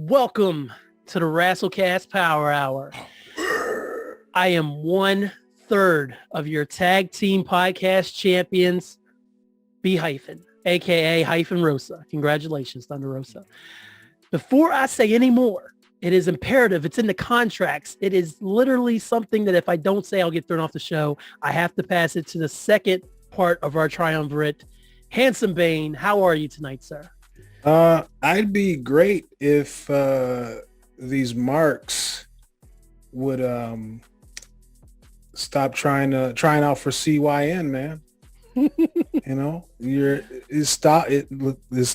Welcome to the Rasslecast Power Hour. I am 1/3 of your tag team podcast champions, B-hyphen, aka hyphen Rosa. Congratulations, Thunder Rosa. Before I say any more, it is imperative. It's in the contracts. It is literally something that if I don't say, I'll get thrown off the show. I have to pass it to the second part of our triumvirate. Handsome Bane, how are you tonight, sir? I'd be great if these marks would stop trying out for CYN, man. You know, it's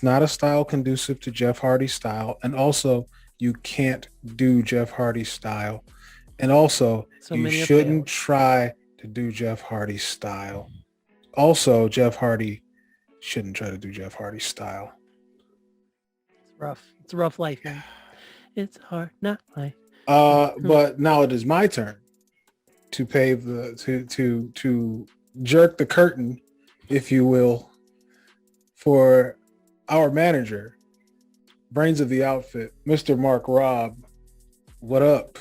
not a style conducive to Jeff Hardy's style, and also you can't do Jeff Hardy's style, and also you shouldn't try to do Jeff Hardy's style. Also, Jeff Hardy shouldn't try to do Jeff Hardy's style. Rough. It's a rough life, man. It's hard, not life. But now it is my turn to pave to jerk the curtain, if you will, for our manager, brains of the outfit, Mr. Mark Robb. What up?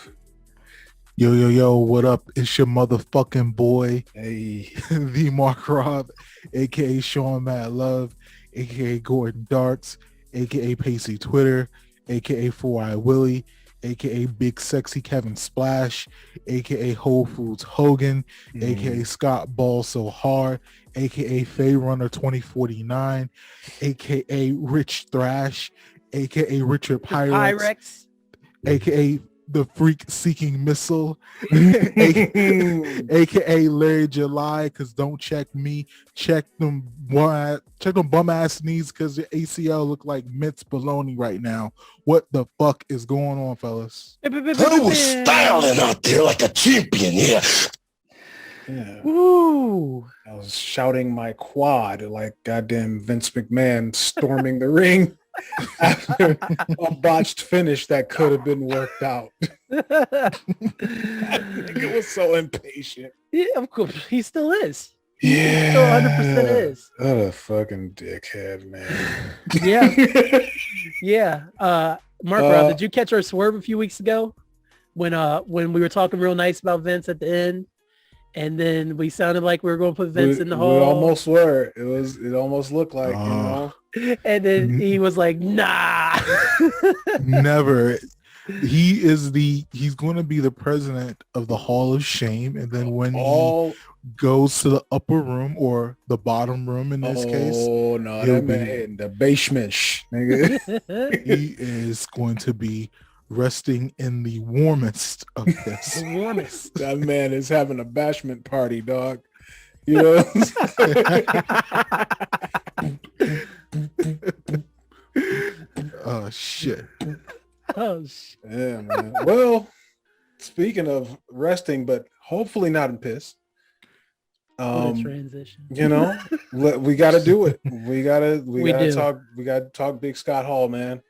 Yo, what up? It's your motherfucking boy, Hey, the Mark Robb, aka Sean Mad Love, aka Gordon Darts, aka Pacey Twitter, aka 4-Eye Willie, aka Big Sexy Kevin Splash, aka Whole Foods Hogan, aka Scott Ball So Hard, aka Faye Runner 2049, aka Rich Thrash, aka Richard Pyrex, aka The Freak Seeking Missile, aka Larry July, because don't check me, check them bum ass knees, because your ACL look like Mint's baloney right now. What the fuck is going on, fellas? I was styling out there like a champion, yeah. Woo! I was shouting my quad like goddamn Vince McMahon storming the ring after a botched finish that could have been worked out. It was so impatient. Yeah, of course. He still is. Yeah. He still 100% is. What a fucking dickhead, man. Yeah. Yeah. Mark Robb, did you catch our swerve a few weeks ago when we were talking real nice about Vince at the end? And then we sounded like we were going to put Vince in the hole. We almost were. It almost looked like, you know. And then he was like, nah. Never. He's going to be the president of the Hall of Shame. And then when he goes to the upper room or the bottom room in this case. Oh, no, that man in the basement, nigga. He is going to be resting in the warmest of this. The warmest. That man is having a bashment party, dog. You know? Oh shit. Oh shit. Yeah, man. Well, speaking of resting, but hopefully not in piss. What a transition. You know, we got to do it. We got to talk Big Scott Hall, man.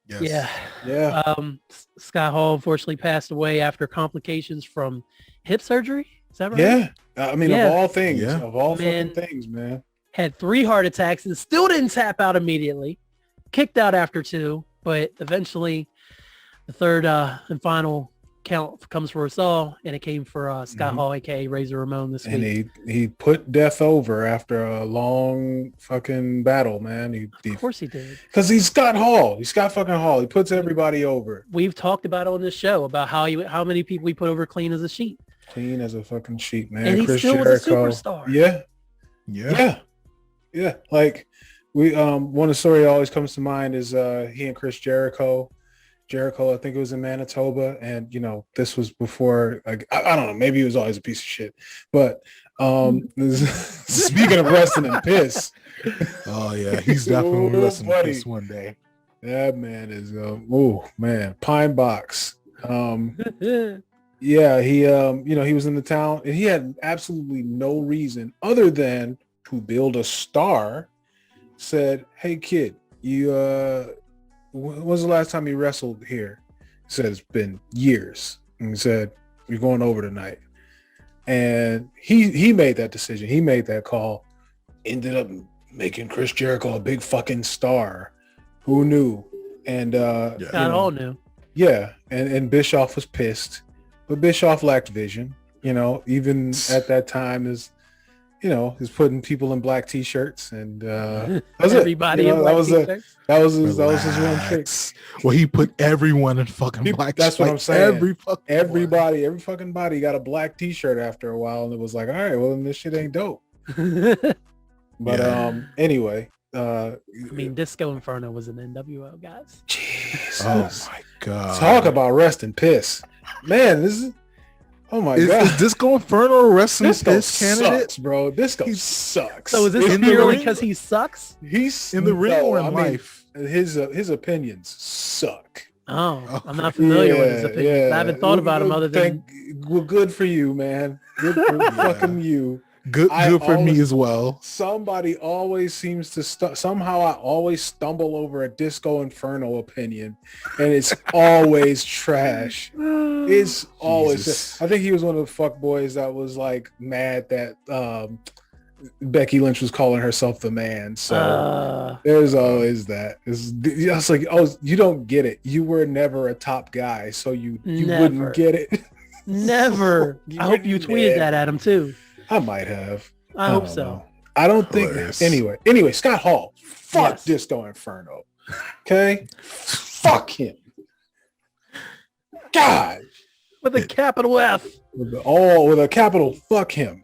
Yes. Yeah. Scott Hall unfortunately passed away after complications from hip surgery. Is that right? Yeah. I mean, of all things, Man. fucking things, man. Had 3 heart attacks and still didn't tap out immediately. Kicked out after 2, but eventually the third and final count comes for us all, and it came for Scott Hall, aka Razor Ramon, this week. And he put death over after a long fucking battle, man. Of course he did. Because he's Scott Hall. He's Scott fucking Hall. He puts everybody over. We've talked about it on this show about how many people he put over clean as a sheet. Clean as a fucking sheet, man. And he still was a superstar. Yeah. Like one story that always comes to mind is he and Chris Jericho, I think it was in Manitoba, and you know, this was before, like, I don't know, maybe he was always a piece of shit, but speaking of resting in piss, oh yeah, he's definitely resting in piss one day. That man is Pine Box. Yeah, he he was in the town and he had absolutely no reason other than to build a star. Said, hey kid, you when was the last time you wrestled here? He said, it's been years. And he said, you're going over tonight. And he made that decision. He made that call. Ended up making Chris Jericho a big fucking star. Who knew? And Scott Hall knew. yeah, and Bischoff was pissed, but Bischoff lacked vision. Even at that time, is putting people in black t-shirts, and that's Everybody it. in black t-shirts. That was his one trick. Well, he put everyone in fucking black. That's what I'm saying. Every Every fucking body got a black t-shirt after a while, and it was like, all right, well, then this shit ain't dope. But anyway, I mean, Disco Inferno was an NWO, guys. Jesus. Oh my god! Talk about rest and piss, man. This is. Oh my god! Is Disco Inferno a wrestling Disco piss candidate? sucks, bro. Disco sucks. So is this In the purely ring? because he sucks? He's In the ring or in life? His opinions suck. Oh, I'm not familiar with his opinions. I haven't thought about him other than. Well, good for you, man. Good for fucking you. Good for me as well. Somebody always seems to somehow I always stumble over a Disco Inferno opinion, and it's always trash. It's always. Jesus. I think he was one of the fuckboys that was like mad that Becky Lynch was calling herself the man. So there's always that. It's like, oh, you don't get it. You were never a top guy, so you wouldn't get it. Never. I hope you tweeted that at him too. I might have. I hope don't so. know. I don't Hilarious. think. Anyway, Scott Hall. Fuck Yes. Disco Inferno. Okay? Fuck him. God. With a capital F. With a capital fuck him.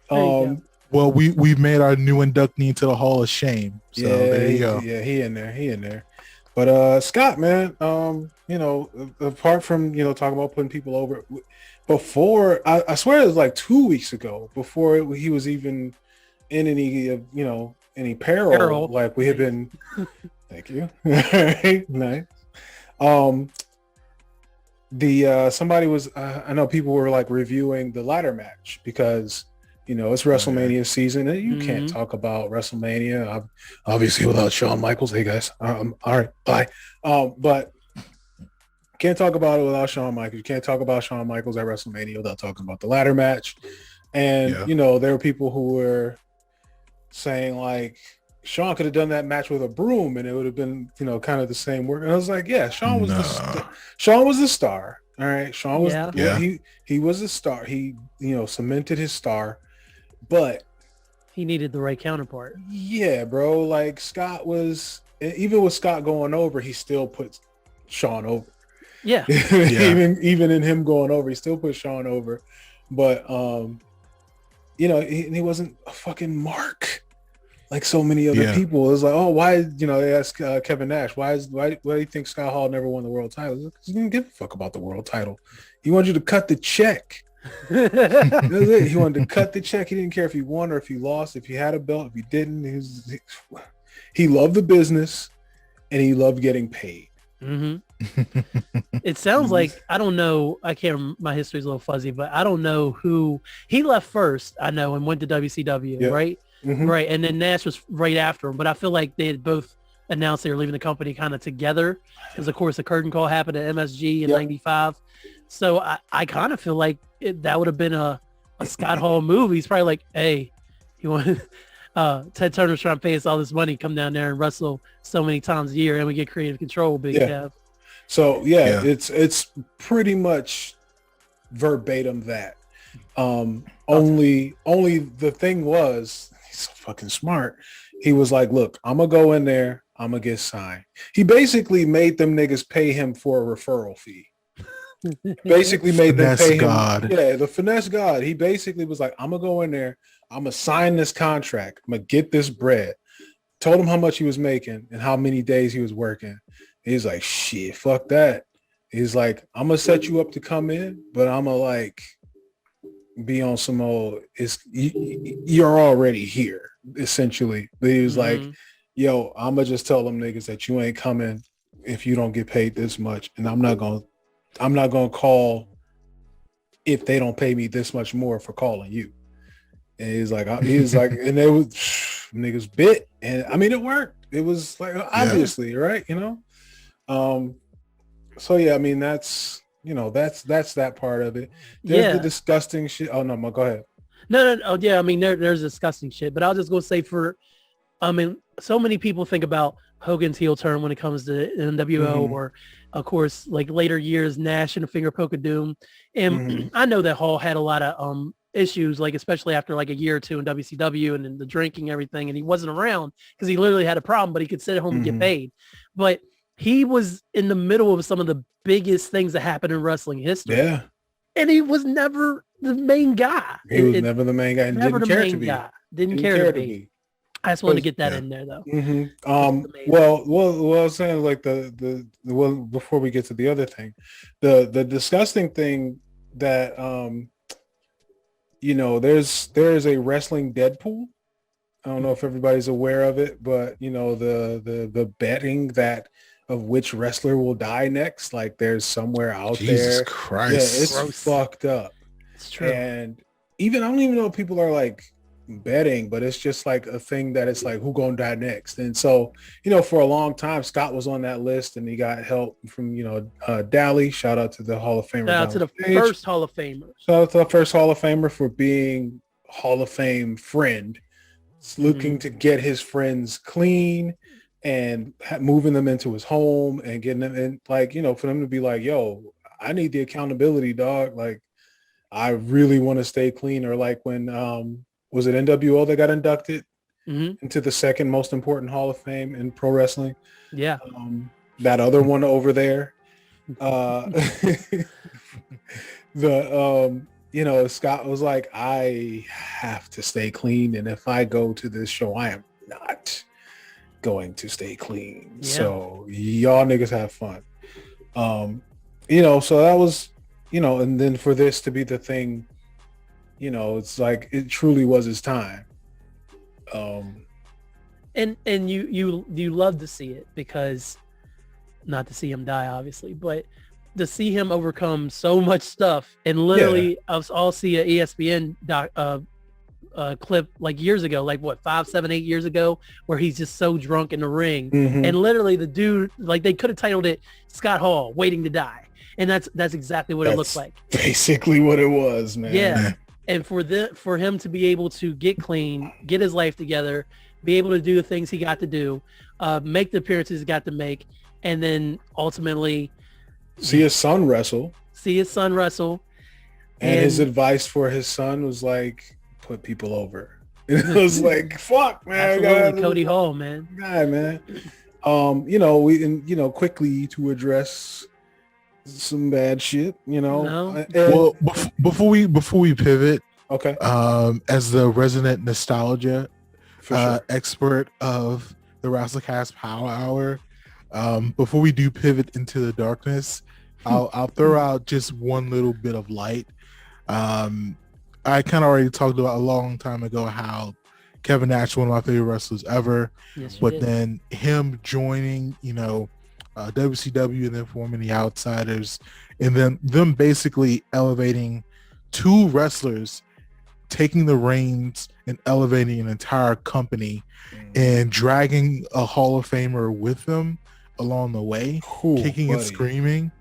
There you go. Well, we've made our new inductee into the Hall of Shame. So there you go. Yeah, he in there. But Scott, man, apart from talking about putting people over, before I swear it was like 2 weeks ago, before he was even in any peril. Like we had been. Thank you. Nice. Somebody was I know people were like reviewing the ladder match because it's WrestleMania season and you can't talk about WrestleMania obviously without Shawn Michaels. Hey guys, all right, bye. But can't talk about it without Shawn Michaels. You can't talk about Shawn Michaels at WrestleMania without talking about the ladder match. And there were people who were saying like Shawn could have done that match with a broom and it would have been kind of the same work. And I was like, yeah, Shawn was the star. All right, Shawn was he was the star. He cemented his star, but he needed the right counterpart. Yeah, bro. Like Scott was, even with Scott going over, he still puts Shawn over. Yeah. even in him going over, he still put Shawn over. But he wasn't a fucking mark like so many other people. It was like, oh, why? They asked Kevin Nash, why do you think Scott Hall never won the world title? Because he didn't give a fuck about the world title. He wanted you to cut the check. That's it. He wanted to cut the check. He didn't care if he won or if he lost, if he had a belt, if he didn't. He loved the business and he loved getting paid. Mm-hmm. It sounds like, I don't know, I can't remember, my history's a little fuzzy, but I don't know who he left first, I know, and went to WCW, right? Mm-hmm. Right. And then Nash was right after him, but I feel like they had both announced they were leaving the company kind of together because of course the curtain call happened at MSG in 95. So I kind of feel like that would have been a Scott Hall move. He's probably like, hey, you want Ted Turner's trying to pay us all this money, come down there and wrestle so many times a year and we get creative control, Big Kev. So it's pretty much verbatim that. Only the thing was, he's so fucking smart. He was like, look, I'm gonna go in there, I'm gonna get signed. He basically made them niggas pay him for a referral fee. Basically made them pay him. Yeah, the finesse god. He basically was like, I'm gonna go in there, I'm gonna sign this contract, I'm gonna get this bread. Told him how much he was making and how many days he was working. He's like, shit, fuck that. He's like, I'm gonna set you up to come in, but I'm gonna like be on some old, you're already here, essentially. But he was like, yo, I'm gonna just tell them niggas that you ain't coming if you don't get paid this much, and I'm not gonna call if they don't pay me this much more for calling you. And he's like, and they was niggas bit, and I mean it worked. It was like obviously right, so yeah, I mean that's that part of it. There's the disgusting shit. Oh no, go ahead. No. Oh yeah, I mean there's disgusting shit, but I'll just go say so many people think about Hogan's heel turn when it comes to NWO, Mhm. or of course, like later years, Nash and a finger poke of doom. And Mhm. I know that Hall had a lot of issues, like especially after like a year or two in WCW and then the drinking, everything, and he wasn't around because he literally had a problem, but he could sit at home and get Mhm. paid. But he was in the middle of some of the biggest things that happened in wrestling history, Yeah, and he was never the main guy. he was never the main guy and Never didn't the care to main be. guy. Didn't Didn't care to care to be. be. I just wanted to 'Cause- get that yeah. in there though. Well, saying like well, before we get to the other thing, the disgusting thing that there's a wrestling Deadpool. I don't know if everybody's aware of it, but the betting that of which wrestler will die next, like there's somewhere out Jesus there. Christ. Yeah, it's Gross. fucked up. It's true. And even I don't even know if people are like betting, but it's just like a thing that it's like who gonna die next. And so for a long time Scott was on that list, and he got help from Dally. Shout out to the Hall of Famer. Shout out to the first Hall of Famers. Shout out to the first Hall of Famer for being Hall of Fame friend. It's looking to get his friends clean and moving them into his home and getting them in, like, for them to be like, yo, I need the accountability, dog. Like, I really want to stay clean. Or like when, was it NWO that got inducted into the second most important Hall of Fame in pro wrestling? Yeah. That other one over there. Scott was like, I have to stay clean. And if I go to this show, I am not going to stay clean. Yeah. So y'all niggas have fun. So that was, and then for this to be the thing, it's like, it truly was his time. And you love to see it, because not to see him die, obviously, but to see him overcome so much stuff. And literally, I'll see an ESPN clip like years ago, like what, 5, 7, 8 years ago, where he's just so drunk in the ring. And literally the dude, like, they could have titled it Scott Hall Waiting to Die. And that's exactly what it looks like. Basically what it was, man. Yeah. And for him to be able to get clean, get his life together, be able to do the things he got to do, make the appearances he got to make, and then ultimately see his son wrestle. And his advice for his son was like, put people over. And it was like, fuck, man. Absolutely, Cody Hall, man. Guy, man. Quickly to address some bad shit, No. Well, before we pivot, okay. As the resident nostalgia Sure. expert of the Rasslecast Power Hour, before we do pivot into the darkness, I'll throw out just one little bit of light. I kind of already talked about a long time ago how Kevin Nash, one of my favorite wrestlers ever, Yes, you but did. then him joining, WCW and then forming the Outsiders, and then them basically elevating two wrestlers, taking the reins and elevating an entire company and dragging a Hall of Famer with them along the way, kicking and screaming.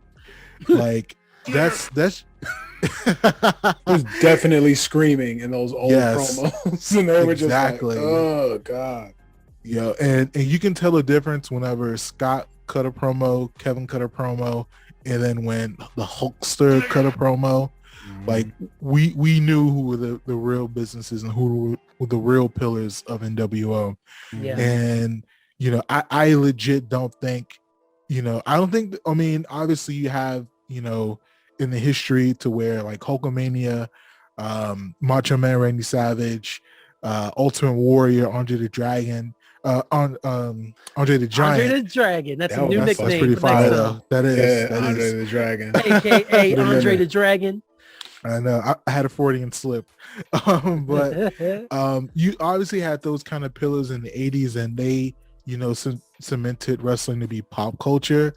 Like that's was definitely screaming in those old promos. And they were just like, oh God. Yeah, and you can tell the difference whenever Scott cut a promo, Kevin cut a promo, and then when the Hulkster cut a promo, like we knew who were the real businesses and who were the real pillars of NWO. Yeah. And I legit don't think, I mean, obviously you have, in the history to where like Hulkamania, Macho Man Randy Savage, Ultimate Warrior, Andre the Dragon, Andre the Giant. Andre the Dragon. That's a new That's nickname. pretty for fire next though. time. That is. Andre the Dragon. AKA Andre the Dragon. I know. I had a Freudian slip. But you obviously had those kind of pillars in the 80s, and they, cemented wrestling to be pop culture.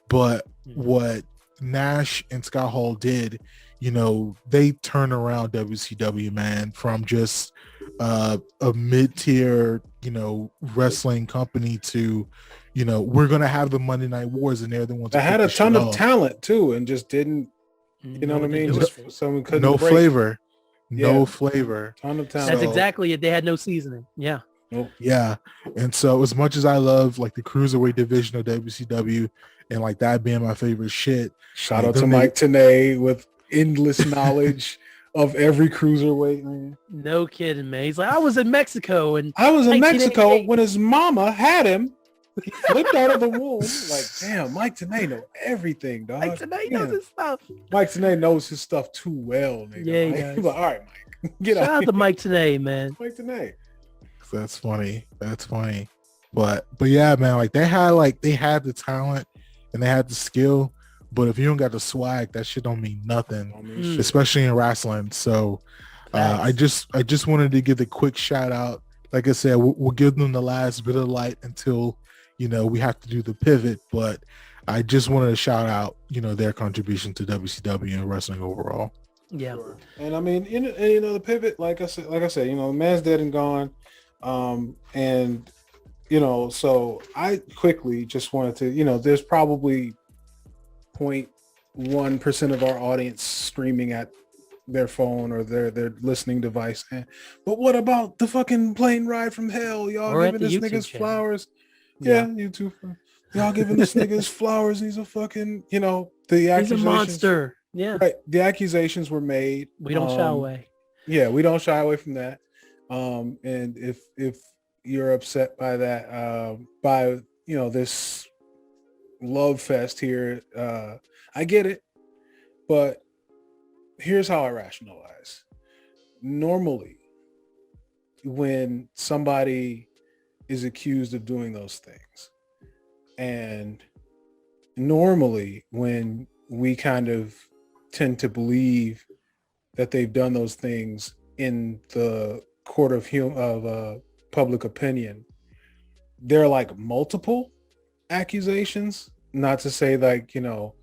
But what Nash and Scott Hall did, they turned around WCW, man, from just a mid-tier, wrestling company to, we're going to have the Monday Night Wars, and they're the ones that had a ton of talent too, and just didn't, you know what I mean? Just someone couldn't no break. flavor. No flavor. Ton of talent. That's exactly it. They had no seasoning. Yeah. Nope. Yeah. And so as much as I love like the cruiserweight division of WCW and like that being my favorite shit, Shout like out to them Mike Tenay with endless knowledge of every cruiserweight, man. No kidding, man. He's like, I was in Mexico and I was in Mexico 1988. when his mama had him. He flipped out of the womb. Like, damn, Mike Tenay know everything, dog. Like tonight knows Damn. his stuff. Mike Tenay knows his stuff too well, nigga. Yeah, he like, does. he's like, all right, Mike, get Shout out. out to Mike today, man. Mike Tenay. That's funny. That's funny. But yeah, man, like they had the talent and they had the skill, but if you don't got the swag, that shit don't mean nothing, Mm. especially in wrestling. So I just wanted to give the quick shout out. Like I said, we'll give them the last bit of light until, you know, we have to do the pivot, but I just wanted to shout out, you know, their contribution to WCW and wrestling overall. Yeah. Sure. And I mean, you know, the pivot, like I said, you know, the man's dead and gone. And you know, so I quickly just wanted to, you know, there's probably 0.1% of our audience screaming at their phone or their listening device. But what about the fucking plane ride from hell? Y'all Or at giving the this YouTube nigga's channel. flowers. Yeah. YouTube. Y'all giving this nigga's flowers. He's a fucking, you know, the He's a accusations. monster. Yeah. Right. The accusations were made. We don't shy away. Yeah, we don't shy away from that. And if you're upset by that, by, you know, this love fest here, I get it. But here's how I rationalize. Normally, when somebody is accused of doing those things, and normally when we kind of tend to believe that they've done those things in the court of public opinion, there are like multiple accusations. Not to say like, you know,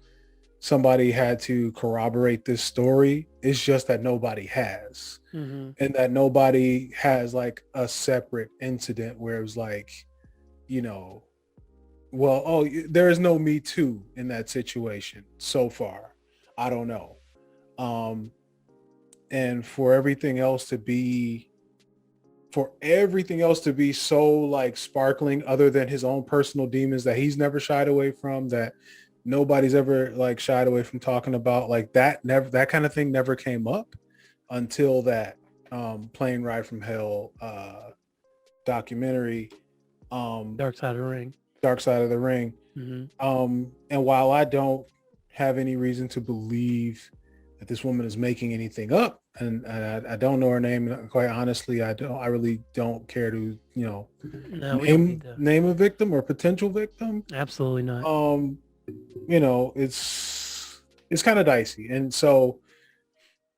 somebody had to corroborate this story. It's just that nobody has. Mm-hmm. And that nobody has like a separate incident where it was like, you know, well, oh, there is no Me Too in that situation so far. I don't know. And for everything else to be so like sparkling, other than his own personal demons that he's never shied away from, that nobody's ever like shied away from talking about, like that kind of thing never came up until that Plane Ride from Hell documentary, Dark Side of the Ring. Dark Side of the Ring. Mm-hmm. And while I don't have any reason to believe that this woman is making anything up, and I don't know her name, quite honestly, I really don't care to, you know, No, we don't need to. name a victim or potential victim. Absolutely not. You know, it's kind of dicey. And so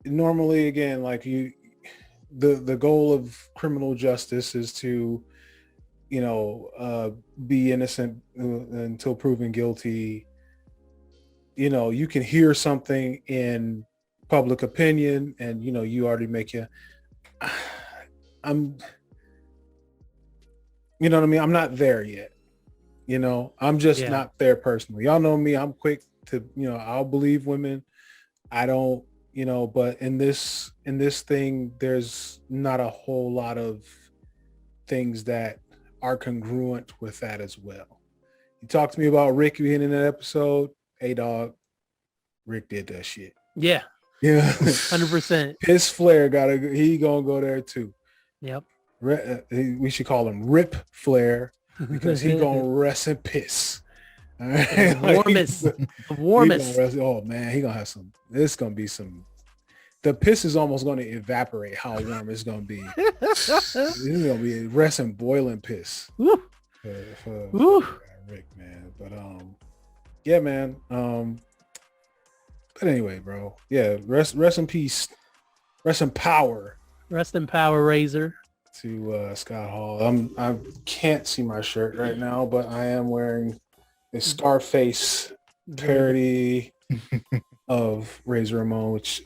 normally, again, like the goal of criminal justice is to, you know, be innocent until proven guilty. You know, you can hear something in public opinion and, you know, you already make you, you know what I mean? I'm not there yet. You know, I'm just not there personally. Y'all know me. I'm quick to, you know, I'll believe women. I don't, you know, but in this thing, there's not a whole lot of things that are congruent with that as well. You talked to me about Rick being in that episode. Hey, dog, Rick did that shit. Yeah. Yeah. 100%. His Flair he gonna go there too. Yep. We should call him Rip Flair because he gonna rest and piss. All right? The warmest. Oh man, he gonna have some. It's gonna be some. The piss is almost gonna evaporate. How warm it's gonna be. It's gonna be rest and boiling piss. Woo. For Rick, man. But yeah, man. But anyway, bro. Yeah, rest in peace. Rest in power. Rest in power, Razor. To Scott Hall. I can't see my shirt right now, but I am wearing a Scarface parody of Razor Ramon, which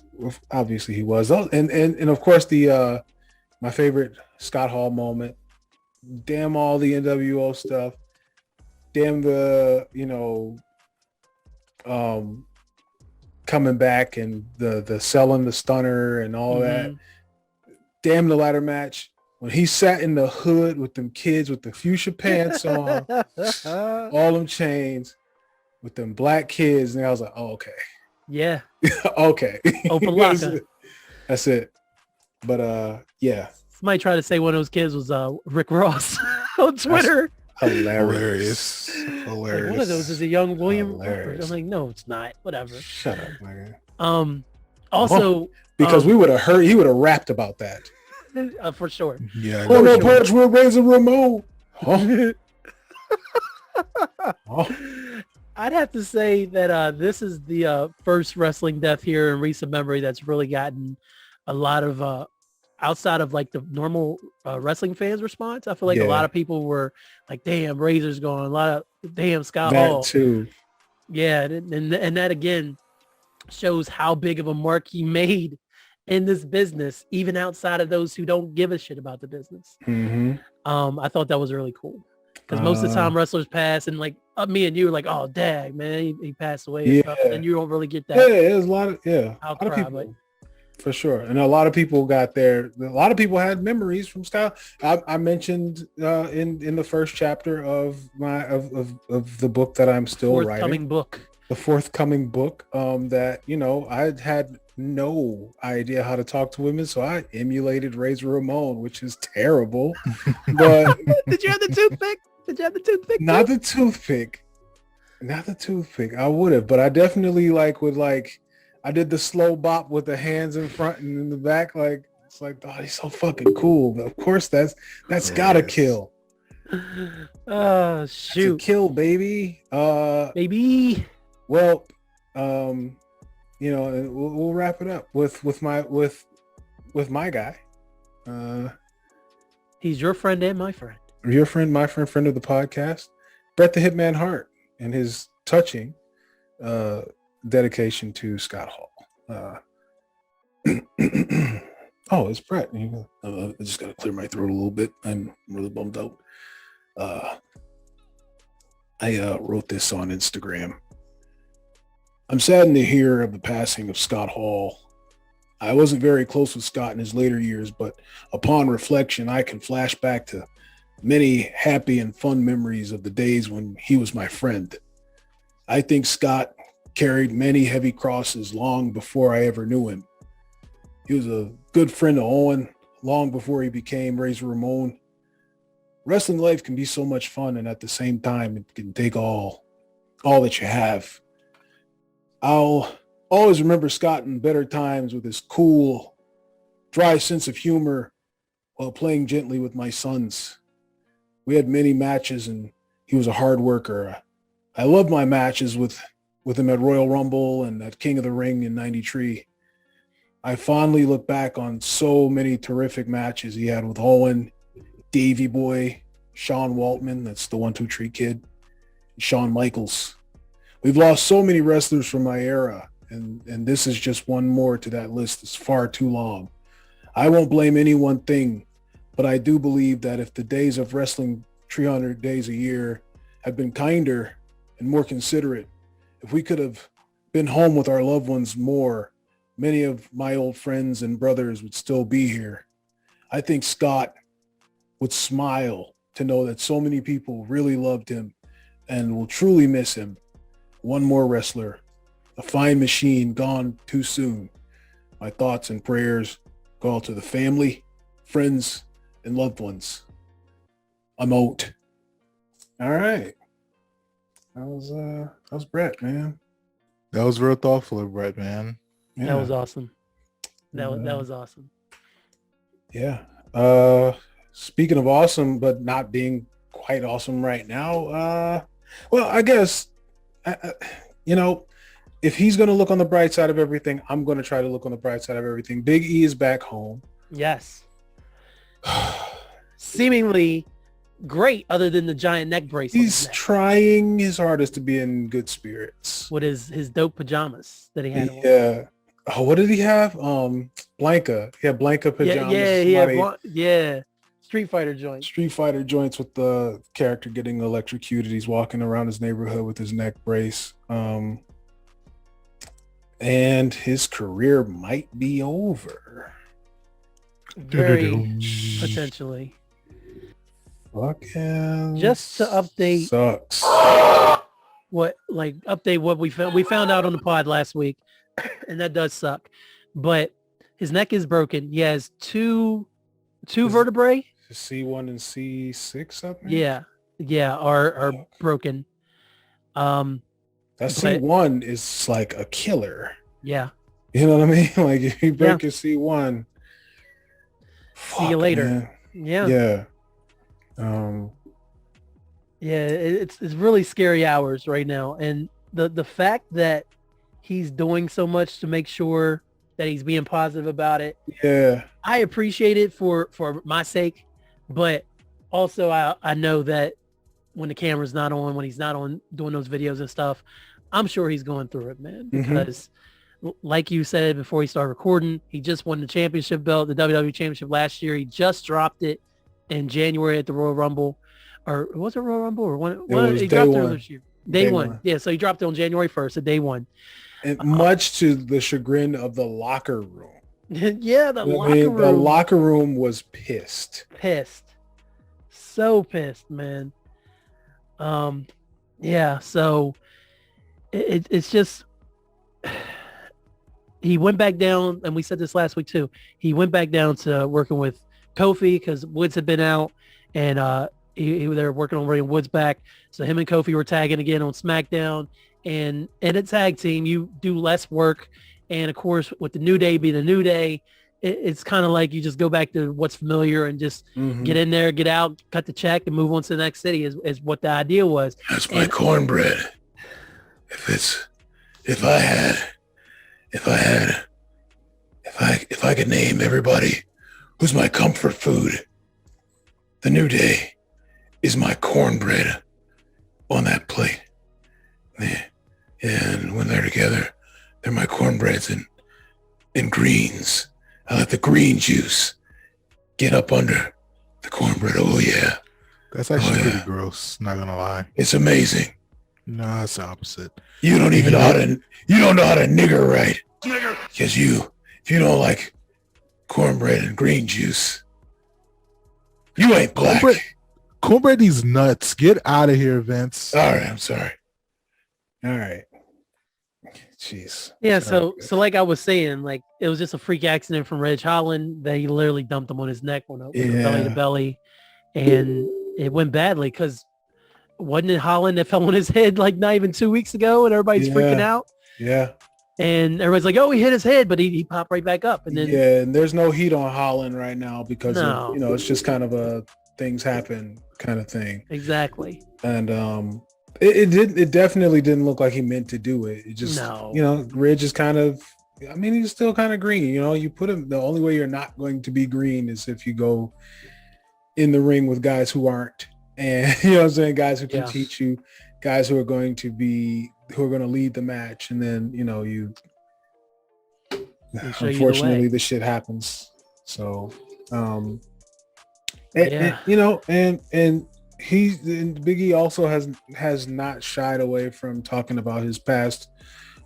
obviously he was. Oh, and of course the my favorite Scott Hall moment. Damn all the NWO stuff. Damn the, you know, coming back and the selling the stunner and all that. Damn the ladder match. when he sat in the hood with them kids with the fuchsia pants on, all them chains, with them black kids, and I was like, oh, okay. Yeah. Okay. Opalaka. That's it. But yeah. Somebody tried to say one of those kids was Rick Ross on Twitter. Hilarious. Like, one of those is a young William. Hilarious. I'm like, no, it's not. Whatever. Shut up, man. Also, because we would have heard, he would have rapped about that. for sure. Yeah. Oh no, punch with Razor Ramon. Huh? Oh. I'd have to say that this is the first wrestling death here in recent memory that's really gotten a lot of outside of like the normal wrestling fans response. I feel like a lot of people were like, damn, Razor's gone. A lot of damn Scott Hall. That too. Yeah. And that again shows how big of a mark he made in this business, even outside of those who don't give a shit about the business. Mm-hmm. I thought that was really cool. Because most of the time wrestlers pass and like me and you were like, oh, dag, man, he passed away and stuff. And you don't really get that. Yeah, there's a lot of people, but for sure. And a lot of people got there. A lot of people had memories from Scott. I mentioned in the first chapter of my of the book that I'm still writing. The forthcoming book, that, you know, I had no idea how to talk to women, so I emulated Razor Ramon, which is terrible. But did you have the toothpick? Not the toothpick. I would have, but I definitely I did the slow bop with the hands in front and in the back. Like, it's like, oh, he's so fucking cool. But of course, that's gotta kill. Oh shoot, kill, baby. Baby. Well, you know, we'll wrap it up with my guy. He's your friend and my friend. Your friend, my friend of the podcast, Bret the Hitman Hart, and his touching dedication to Scott Hall. Oh, it's Bret. I just got to clear my throat a little bit. I'm really bummed out. I wrote this on Instagram. I'm saddened to hear of the passing of Scott Hall. I wasn't very close with Scott in his later years, but upon reflection, I can flash back to many happy and fun memories of the days when he was my friend. I think Scott carried many heavy crosses long before I ever knew him. He was a good friend of Owen long before he became Razor Ramon. Wrestling life can be so much fun, and at the same time, it can take all that you have. I'll always remember Scott in better times with his cool, dry sense of humor while playing gently with my sons. We had many matches, and he was a hard worker. I loved my matches with him at Royal Rumble and at King of the Ring in '93. I fondly look back on so many terrific matches he had with Owen, Davey Boy, Sean Waltman, that's the 1-2-3 kid, Shawn Michaels. We've lost so many wrestlers from my era, and this is just one more to that list. It's far too long. I won't blame any one thing, but I do believe that if the days of wrestling 300 days a year had been kinder and more considerate, if we could have been home with our loved ones more, many of my old friends and brothers would still be here. I think Scott would smile to know that so many people really loved him and will truly miss him. One more wrestler, a fine machine gone too soon. My thoughts and prayers go out to the family, friends, and loved ones. I'm out. All right. That was Bret, man. That was real thoughtful of Bret, man. Yeah. That was awesome. That was awesome. Yeah. Speaking of awesome, but not being quite awesome right now. Well, I guess, you know, if he's going to look on the bright side of everything, I'm going to try to look on the bright side of everything. Big E is back home. Yes. Seemingly great, other than the giant neck brace. He's trying his hardest to be in good spirits. With his dope pajamas that he had on. Yeah. Oh, what did he have? Blanca. He had Blanca pajamas. Yeah. Street Fighter joints with the character getting electrocuted. He's walking around his neighborhood with his neck brace. And his career might be over. Very potentially. Fucking Just to update sucks. update what we found out on the pod last week, and that does suck. But his neck is broken. He has two vertebrae. C1 and C6 up there? Yeah, are broken. That C1 is like a killer. Yeah. You know what I mean? Like if you break your C1, see you later. Man. Yeah. Yeah. Yeah, it's really scary hours right now. And the fact that he's doing so much to make sure that he's being positive about it. Yeah. I appreciate it for my sake, but also I know that when the camera's not on, when he's not on doing those videos and stuff, I'm sure he's going through it, man, because like you said before he started recording, he just won the championship belt, the WWE championship last year. He just dropped it in January at the Royal Rumble, or was it Royal Rumble or he dropped it this year? Day one. Yeah. So he dropped it on January 1st, at day one. And much to the chagrin of the locker room. Yeah. The locker room was pissed. So pissed, man. Yeah. So it's just, he went back down, and we said this last week too. He went back down to working with Kofi because Woods had been out, and they were working on bringing Woods back. So him and Kofi were tagging again on SmackDown, and in a tag team, you do less work. And of course, with the New Day being a New Day, it's kind of like you just go back to what's familiar and just get in there, get out, cut the check, and move on to the next city is what the idea was. That's my cornbread. If I could name everybody who's my comfort food, the New Day is my cornbread on that plate. And when they're together, they're my cornbreads and greens. I let the green juice get up under the cornbread. Oh yeah. That's actually pretty gross, not gonna lie. It's amazing. No, it's the opposite. You don't know how to nigger right. Because if you don't like cornbread and green juice, you ain't black. Cornbread needs nuts. Get out of here, Vince. All right, I'm sorry. All right. Jeez. Yeah, so like I was saying, like it was just a freak accident from Reg Holland that he literally dumped him on his neck on a belly to belly, and it went badly because wasn't it Holland that fell on his head like not even 2 weeks ago, and everybody's freaking out? Yeah. And everybody's like, oh, he hit his head, but he popped right back up. And then and there's no heat on Holland right now because of, it's just kind of a things happen kind of thing. Exactly. And it definitely didn't look like he meant to do it. It just Ridge is kind of, I mean, he's still kind of green. You put him, the only way you're not going to be green is if you go in the ring with guys who aren't. And you know what I'm saying, guys who can teach you, guys who are going to lead the match, and then unfortunately the shit happens. So and Big E also has not shied away from talking about his past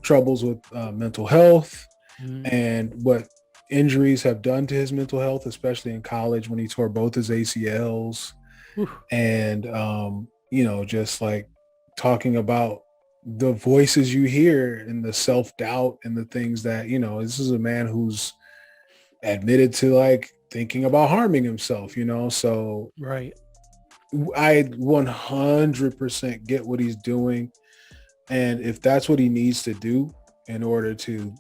troubles with mental health and what injuries have done to his mental health, especially in college when he tore both his ACLs. And just like talking about the voices you hear and the self-doubt and the things that, this is a man who's admitted to like thinking about harming himself, so right. I 100% get what he's doing, and if that's what he needs to do in order to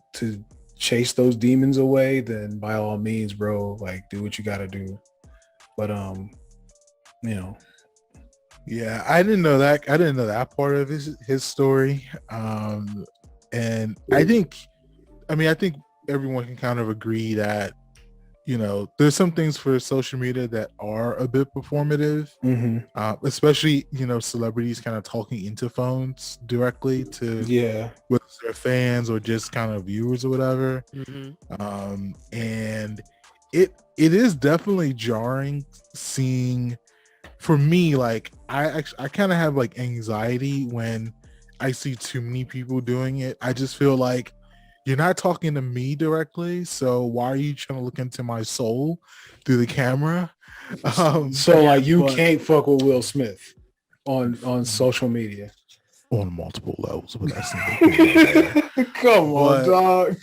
chase those demons away, then by all means, bro, like do what you got to do. But yeah, I didn't know that part of his story. And I think everyone can kind of agree that, there's some things for social media that are a bit performative, especially, celebrities kind of talking into phones directly to whether they're fans or just kind of viewers or whatever. And it is definitely jarring seeing, for me, like I kind of have like anxiety when I see too many people doing it. I just feel like you're not talking to me directly, so why are you trying to look into my soul through the camera? So Yeah, like you but- can't fuck with Will Smith on social media. On multiple levels, but that's neither Come on, But-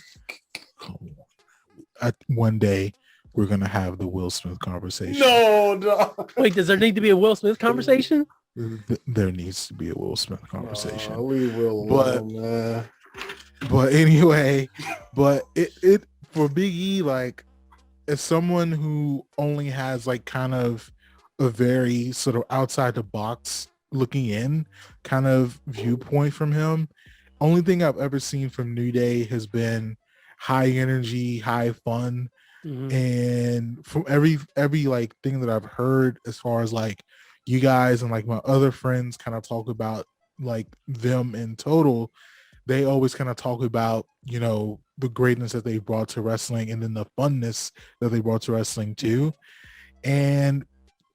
dog. one day we're gonna have the Will Smith conversation. No, dog. Wait, does there need to be a Will Smith conversation? There needs to be a Will Smith conversation. Leave Will But- alone, man. But anyway, but it for Big E, like, as someone who only has like kind of a very sort of outside the box looking in kind of viewpoint from him, only thing I've ever seen from New Day has been high energy, high fun. Mhm. And from every like thing that I've heard, as far as like you guys and like my other friends kind of talk about like them in total, they always kind of talk about, you know, the greatness that they brought to wrestling and then the funness that they brought to wrestling too. And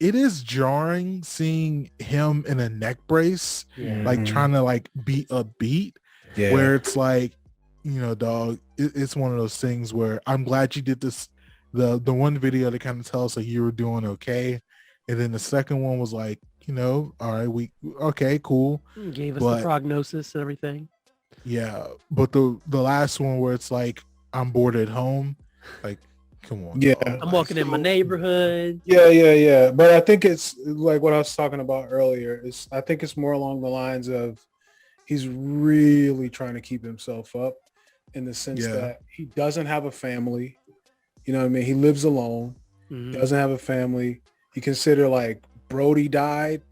it is jarring seeing him in a neck brace, Yeah. like Mhm. trying to like beat a beat, Yeah. where it's like, you know, dog, it's one of those things where I'm glad you did this. The one video to kind of tell us that you were doing okay. And then the second one was like, you know, all right, okay, cool. Gave us But- the prognosis and everything. Yeah. But the last one where it's like, I'm bored at home. Like, come on. Yeah. dog. I'm Like, walking in my neighborhood. Yeah. But I think it's like what I was talking about earlier. I think it's more along the lines of he's really trying to keep himself up in the sense Yeah. that he doesn't have a family. You know what I mean? He lives alone. Mhm. Doesn't have a family. You consider like Brody died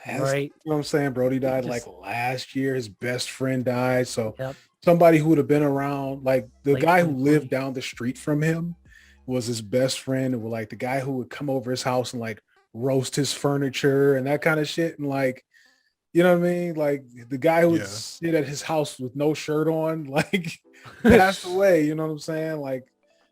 Right. you know what I'm saying? Brody died Just- like last year. His best friend died. So Yep. somebody who would have been around, like the Late guy who 2020. lived down the street from him was his best friend. And like the guy who would come over his house and like roast his furniture and that kind of shit. And like, you know what I mean? Like the guy who would Yeah. sit at his house with no shirt on, like passed away. You know what I'm saying? Like,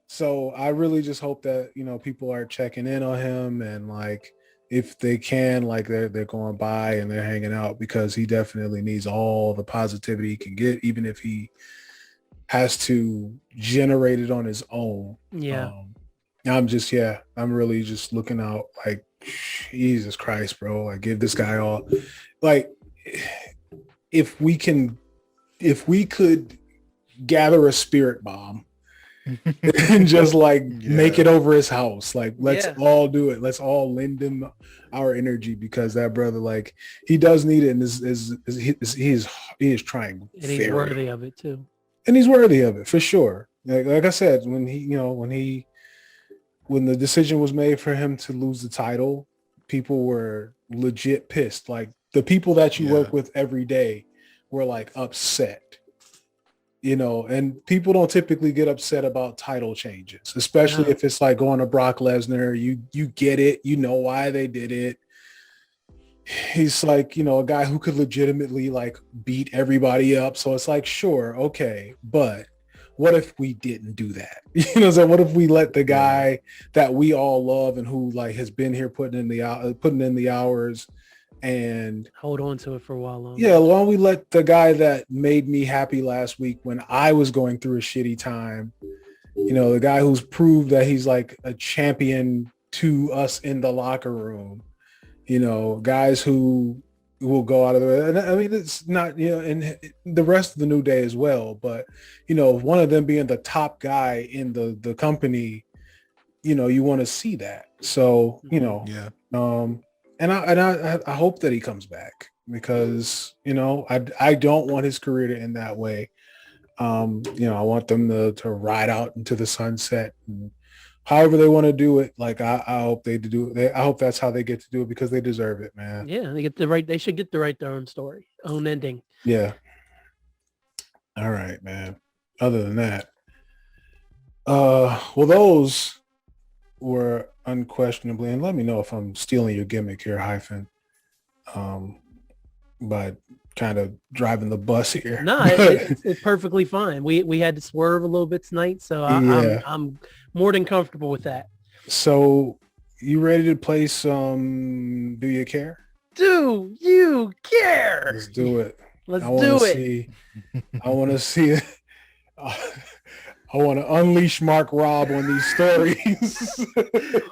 so I really just hope that, you know, people are checking in on him and like, if they can, like they're going by and they're hanging out, because he definitely needs all the positivity he can get, even if he has to generate it on his own. Yeah. I'm really just looking out like, Jesus Christ, bro. Like give this guy all, like if we could gather a spirit bomb and just like make it over his house. Like, let's Yeah. all do it. Let's all lend him our energy, because that brother, like he does need it. And he is trying. And he's very- worthy of it too. and he's worthy of it for sure. Like I said, when the decision was made for him to lose the title, people were legit pissed. Like the people that you Yeah. work with every day were like upset, you know, and people don't typically get upset about title changes, especially No. if it's like going to Brock Lesnar. You get it. You know why they did it. He's like, you know, a guy who could legitimately like beat everybody up. So it's like, sure, okay, but what if we didn't do that? You know, so what if we let the guy that we all love and who like has been here putting in the hours and Hold on to it for a while longer. yeah, why don't we let the guy that made me happy last week when I was going through a shitty time, you know, the guy who's proved that he's like a champion to us in the locker room, you know, guys who will go out of the way. And I mean, it's not, you know, and the rest of the New Day as well, but you know, one of them being the top guy in the company, you know, you want to see that. So, you know, Yeah. and I hope that he comes back, because, you know, I don't want his career to end that way. You know, I want them to ride out into the sunset, and however they want to do it. Like I hope they do. I hope that's how they get to do it, because they deserve it, man. Yeah, they should get to write their own story, own ending. Yeah. All right, man. Other than that, well, those were unquestionably, and let me know if I'm stealing your gimmick here, Hyphen, by kind of driving the bus here. No, it's perfectly fine. We had to swerve a little bit tonight, so Yeah. I'm more than comfortable with that. So you ready to play some Do You Care? Do you care? Let's do it. Let's I do wanna it. see. I want to see. I want to unleash Mark Robb on these stories.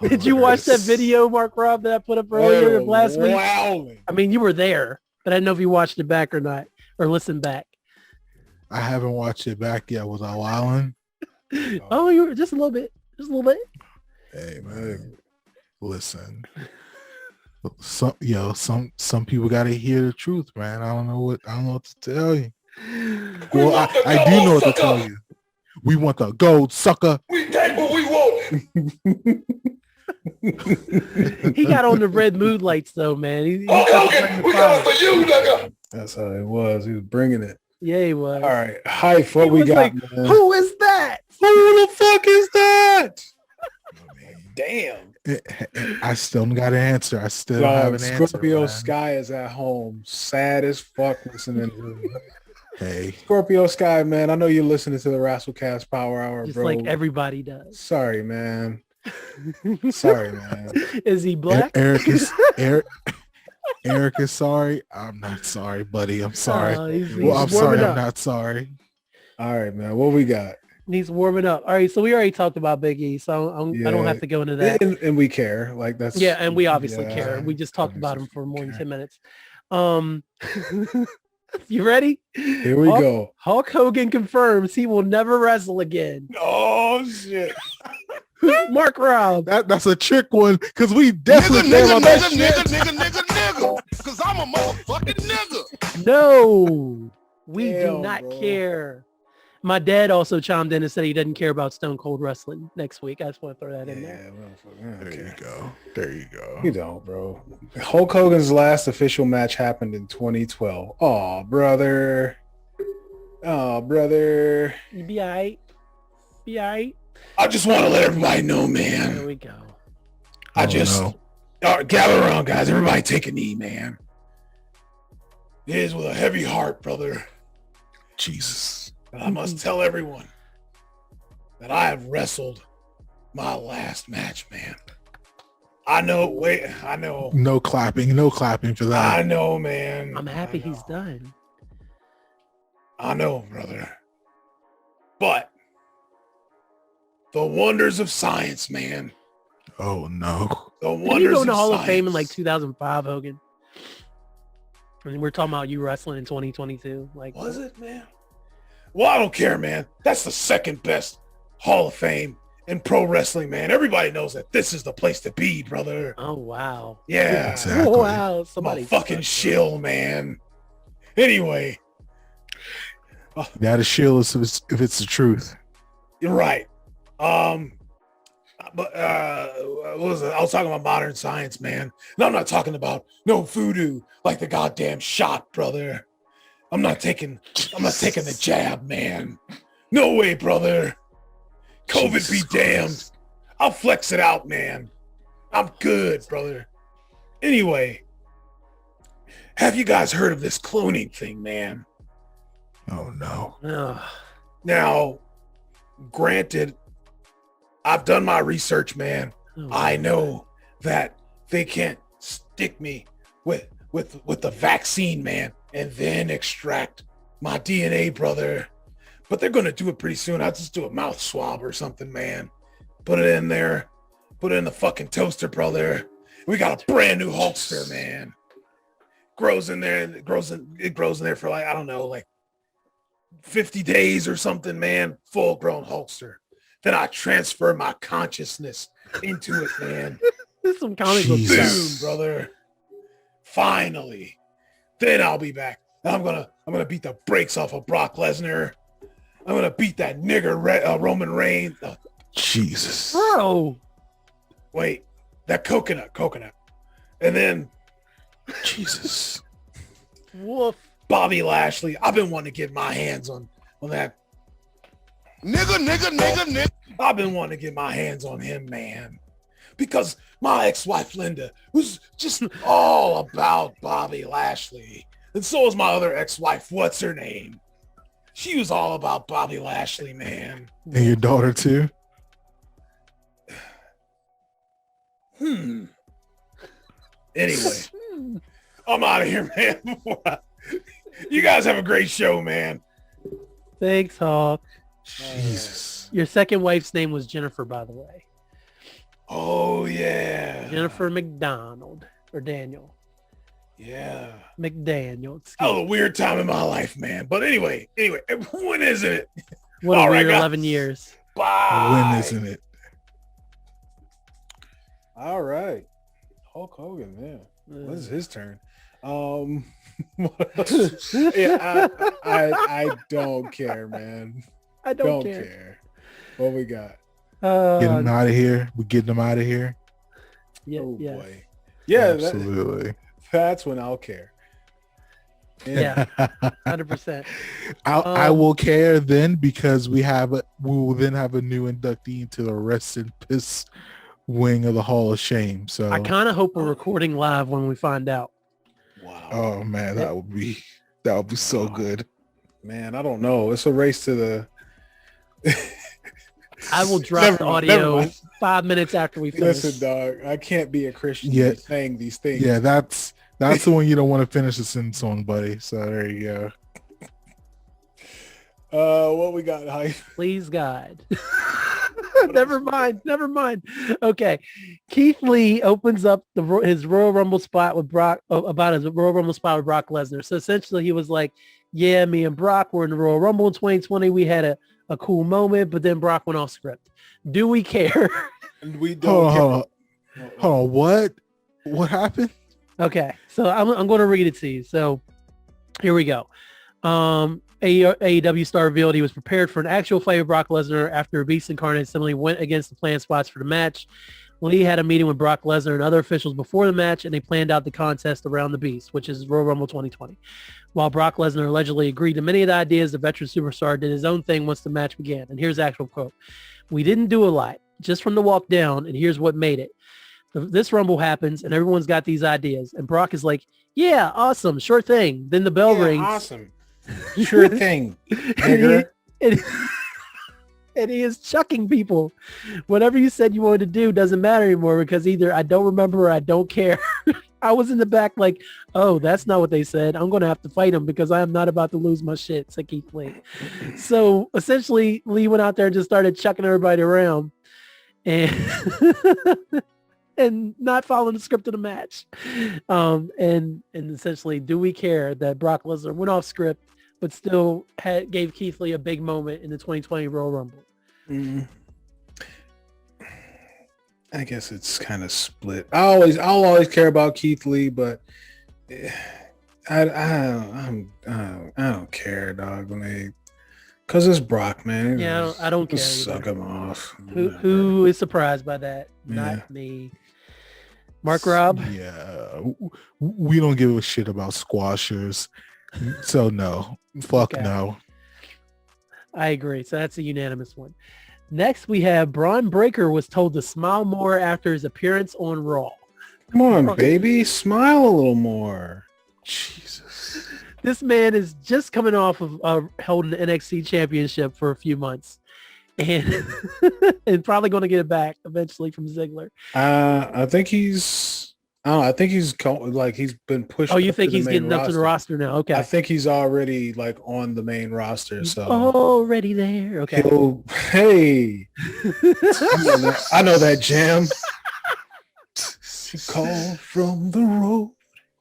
Did you watch that video, Mark Robb, that I put up earlier last week? Wowing. I mean, you were there, but I didn't know if you watched it back or not, or listened back. I haven't watched it back yet. Was I wilding? Oh, you were just a little bit. Just a little bit. Hey man, listen. Some people gotta hear the truth, man. I don't know what to tell you. Well, I do know what to tell you. We want the gold, sucker. We take what we want. He got on the red mood lights though, man. Okay, we got it for you, nigga. That's how it was. He was bringing it. Yeah, he was. All right. Hype, what He we was got, like, man? who is that? Who the fuck is that? Damn. I still got an answer. I still have an answer. Scorpio Man. Sky is at home. Sad as fuck listening to it. Hey, Scorpio Sky, man. I know you're listening to the Rasslecast Power Hour, Just bro. like everybody does. Sorry, man. Sorry, man. Is he black? Eric is sorry. I'm not sorry, buddy. I'm sorry. He's Well, I'm sorry. warming I'm up. not sorry. All right, man. What we got? He's warming up. All right, so we already talked about Big E, so I don't have to go into that. And we care. Like that's Yeah, and we obviously yeah, care. We just talked about him for more than care. 10 minutes. You ready? Here we go. Hulk Hogan confirms he will never wrestle again. Oh shit. Mark Robb. That's a trick one because we definitely care about that shit. nigga. Because I'm a motherfucking nigga. No, we do Damn, not bro. care. My dad also chimed in and said he doesn't care about Stone Cold wrestling next week. I just want to throw that in there. There you go. There you go. You don't, bro. Hulk Hogan's last official match happened in 2012. Oh, brother. Oh, brother. You be all right. Be all right. I just want to let everybody know, There man. we go. I Oh, just no. all right, gather around, guys. Everybody take a knee, man. It is with a heavy heart, brother. Jesus. And I must tell everyone that I have wrestled my last match, man. I know. I know. No clapping. No clapping for that. I know, man. I'm happy I he's know. done. I know, brother. But the wonders of science, man. Oh no. The Did you wonders go in the of Hall science. of Fame in like 2005, Hogan? I mean, we're talking about you wrestling in 2022. Like, Was it, man? Well, I don't care, man. That's the second best Hall of Fame in pro wrestling, man. Everybody knows that this is the place to be, brother. oh wow. Yeah. Exactly. Oh, wow. I'm Somebody a fucking shill, man. Anyway, That is shield if it's the truth. you're right. But what was it? I was talking about modern science, man. And I'm not talking about no voodoo like the goddamn shot, brother. I'm not taking the jab, man. No way, brother. COVID Jesus be damned. Christ. I'll flex it out, man. I'm good, brother. Anyway, have you guys heard of this cloning thing, man? Oh no. Ugh. Now, granted, I've done my research, man. Oh, I know that they can't stick me with the vaccine, man, and then extract my DNA, brother. But they're gonna do it pretty soon. I'll just do a mouth swab or something, man. Put it in there. Put it in the fucking toaster, brother. We got a brand new Hulkster, man. Grows in there. It grows in there for like, I don't know, like 50 days or something, man. Full grown Hulkster. Then I transfer my consciousness into it, man. This is some comic book Jesus. stuff. Boom, brother. Finally. Then I'll be back. I'm gonna beat the brakes off of Brock Lesnar. I'm gonna beat that nigger Roman Reigns. Jesus. Bro. Wait, that coconut. And then Jesus. Woof. Bobby Lashley. I've been wanting to get my hands on that. Nigga. I've been wanting to get my hands on him, man. Because my ex-wife Linda was just all about Bobby Lashley. And so was my other ex-wife. What's her name? She was all about Bobby Lashley, man. And your daughter too? Anyway, I'm out of here, man. You guys have a great show, man. Thanks, Hawk. Jesus. Your second wife's name was Jennifer, by the way. Oh yeah. Jennifer McDonald or Daniel Yeah. McDaniel. Excuse That was me. a weird time in my life, man. But anyway, when isn't it? What a All right, weird guys. 11 years. Bye. When isn't it? All right. Hulk Hogan, man. This is his turn. What else? I don't care, man. I don't care. care. What we got? Get him out of here. We getting him out of here. Yeah, Oh yes. boy. Yeah, Absolutely. that's when I'll care. Yeah, 100%. I will care then because we will then have a new inductee into the Rest in Piss wing of the Hall of Shame. So I kind of hope we're recording live when we find out. Wow. oh man, that would be so Wow. good. Man, I don't know. It's a race to the I will drop Never the mind, audio never mind. 5 minutes after we finish. Listen, dog. I can't be a Christian Yeah. saying these things. Yeah, that's the one you don't want to finish the sin song, buddy. So there you go. What we got, Hype? Please God. Never mind. Okay. Keith Lee opens up his Royal Rumble spot with Brock about his Royal Rumble spot with Brock Lesnar. So essentially he was like, yeah, me and Brock were in the Royal Rumble in 2020. We had a cool moment, but then Brock went off script. Do we care? We don't Hold on. What happened? Okay. So I'm going to read it to you. So here we go. AEW star revealed he was prepared for an actual fight with Brock Lesnar after Beast Incarnate similarly went against the planned spots for the match. Lee had a meeting with Brock Lesnar and other officials before the match, and they planned out the contest around the Beast, which is Royal Rumble 2020. While Brock Lesnar allegedly agreed to many of the ideas, the veteran superstar did his own thing once the match began. And here's the actual quote. We didn't do a lot, just from the walk down, and here's what made it. This Rumble happens, and everyone's got these ideas. And Brock is like, yeah, awesome, sure thing. Then the bell rings. Awesome. Sure thing. Nigger. And he is chucking people. Whatever you said you wanted to do doesn't matter anymore because either I don't remember or I don't care. I was in the back like, oh, that's not what they said. I'm going to have to fight him because I am not about to lose my shit, said Keith Lee. So essentially, Lee went out there and just started chucking everybody around and and not following the script of the match. And essentially, do we care that Brock Lesnar went off script but still gave Keith Lee a big moment in the 2020 Royal Rumble? I guess it's kind of split. I'll always care about Keith Lee, but I don't care, dog. Cause it's Brock, man. Yeah, I don't care Just suck either. him off. Who is surprised by that? Yeah. Not me. Mark Robb? Yeah, we don't give a shit about squashers. So no, fuck Okay. no. I agree. So that's a unanimous one. Next, we have Braun Breaker was told to smile more after his appearance on Raw. Come on, baby, smile a little more. Jesus. This man is just coming off of holding the NXT championship for a few months and and probably going to get it back eventually from Ziggler. I think he's he's been pushed. Oh, you up think to the he's main getting up to the roster now? Okay. I think he's already like on the main roster. So Already there. Okay. Hey, I know that jam. Call from the road.